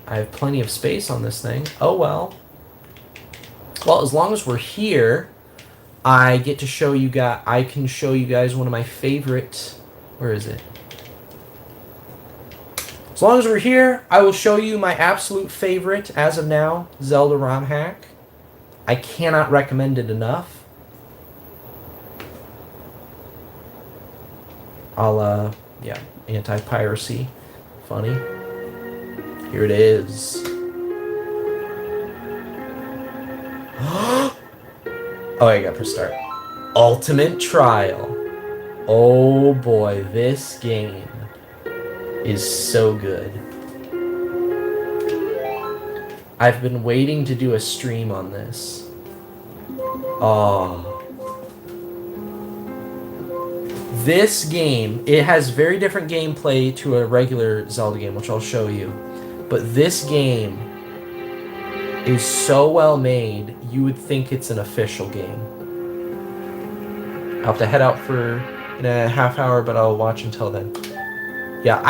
I have plenty of space on this thing. Oh well. Well, as long as we're here, I get to show you guys. I can show you guys one of my favorite. Where is it? As long as we're here, I will show you my absolute favorite as of now, Zelda ROM hack. I cannot recommend it enough. Yeah, anti-piracy. Funny. Here it is. Oh, I gotta press start. Ultimate Trial. Oh boy, this game is so good. I've been waiting to do a stream on this. Oh. This game, it has very different gameplay to a regular Zelda game, which I'll show you. But this game is so well made, you would think it's an official game. I'll have to head out for in a half hour, but I'll watch until then. Yeah,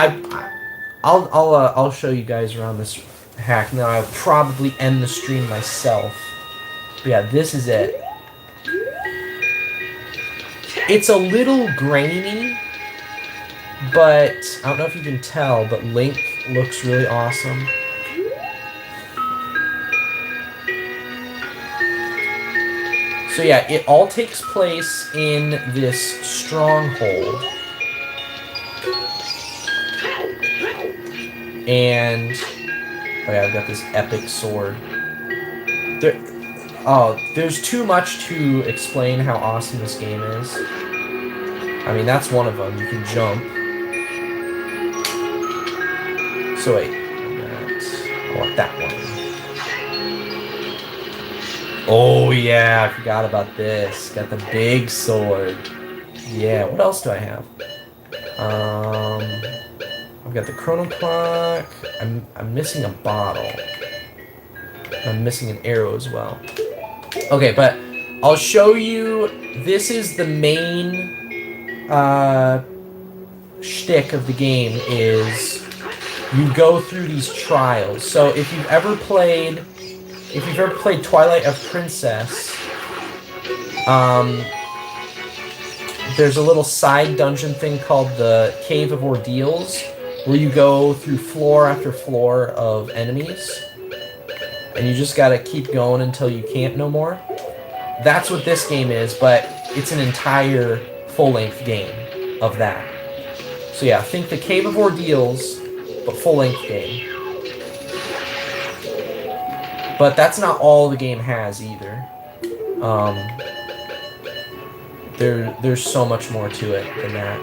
I'll show you guys around this hack, and then I'll probably end the stream myself. But yeah, this is it. It's a little grainy, but I don't know if you can tell, but Link looks really awesome. So yeah, it all takes place in this stronghold. And oh yeah, I've got this epic sword. There's too much to explain how awesome this game is. I mean, that's one of them. You can jump. So wait, I want that one. Oh yeah, I forgot about this. Got the big sword. Yeah, what else do I have? I've got the chrono clock. I'm missing a bottle. I'm missing an arrow as well. Okay, but I'll show you. This is the main shtick of the game. Is you go through these trials. So if you've ever played Twilight of Princess, there's a little side dungeon thing called the Cave of Ordeals, where you go through floor after floor of enemies, and you just gotta keep going until you can't no more. That's what this game is, but it's an entire full-length game of that. So yeah, think the Cave of Ordeals, but full-length game. But that's not all the game has either. There's so much more to it than that.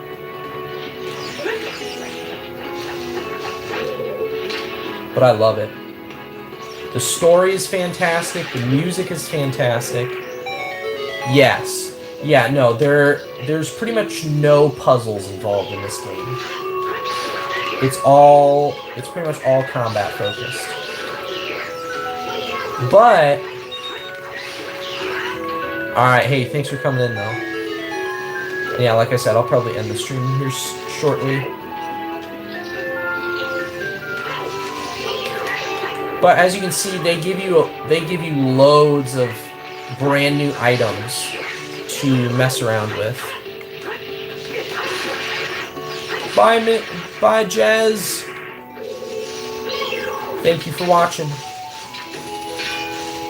But I love it. The story is fantastic. The music is fantastic. Yes. Yeah, no, there's pretty much no puzzles involved in this game. It's pretty much all combat focused. But alright, hey, thanks for coming in though. And yeah, like I said, I'll probably end the stream here shortly. But as you can see, they give you loads of brand new items to mess around with. Bye, Jez. Thank you for watching.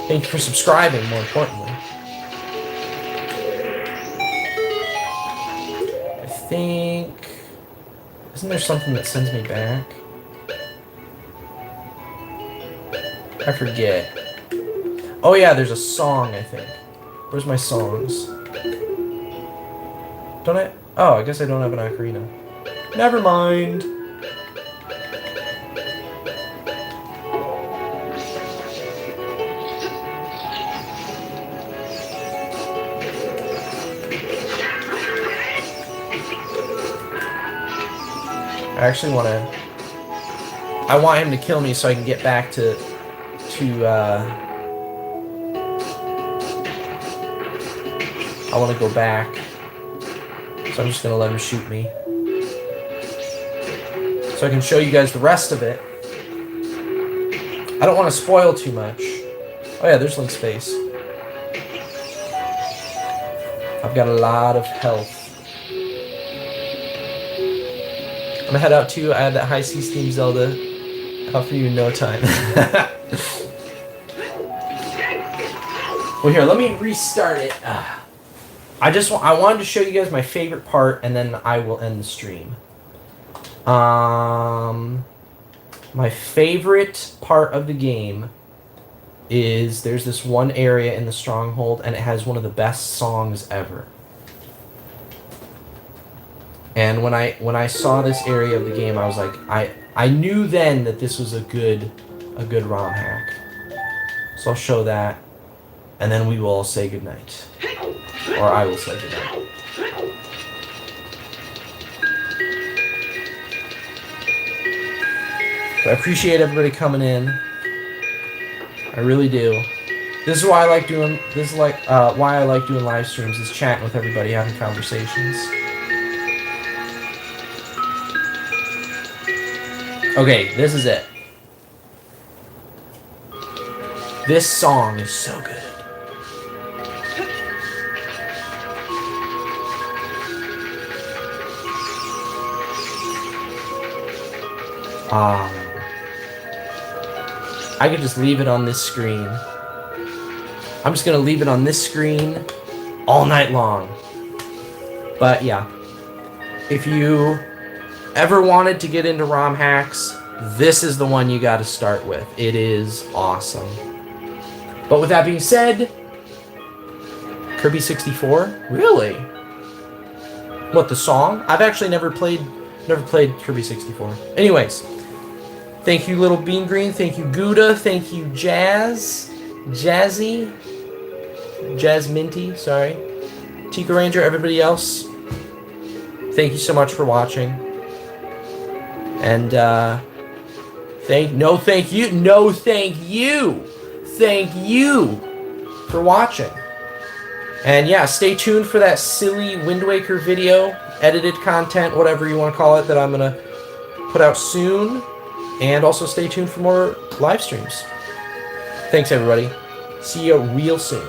Thank you for subscribing, more importantly. I think... Isn't there something that sends me back? I forget. Oh yeah, there's a song, I think. Where's my songs? Don't I? Oh, I guess I don't have an ocarina. Never mind. I actually want to... I want him to kill me so I can get back to I want to go back. So I'm just going to let him shoot me. So I can show you guys the rest of it. I don't want to spoil too much. Oh yeah, there's Link's face. I've got a lot of health. I'm gonna head out too. I had that High Seas theme Zelda out for you in no time. Well, here, let me restart it. I wanted to show you guys my favorite part, and then I will end the stream. My favorite part of the game is there's this one area in the Stronghold, and it has one of the best songs ever. And when I saw this area of the game, I was like, I knew then that this was a good ROM hack. So I'll show that, and then we will all say goodnight. Or I will say goodnight. But I appreciate everybody coming in. I really do. This is why I like doing. This is like why I like doing live streams. Is chatting with everybody, having conversations. Okay, this is it. This song is so good. I could just leave it on this screen. I'm just gonna leave it on this screen all night long. But yeah, if you ever wanted to get into ROM hacks, this is the one you gotta start with. It is awesome. But with that being said, Kirby 64? Really? What, the song? I've actually never played Kirby 64. Anyways, thank you, Little Bean Green. Thank you, Gouda. Thank you, Jazzy, Jazz Minty. Sorry, Tika Ranger. Everybody else, thank you so much for watching. And thank you for watching. And yeah, stay tuned for that silly Wind Waker video, edited content, whatever you want to call it, that I'm gonna put out soon. And also stay tuned for more live streams. Thanks, everybody. See you real soon.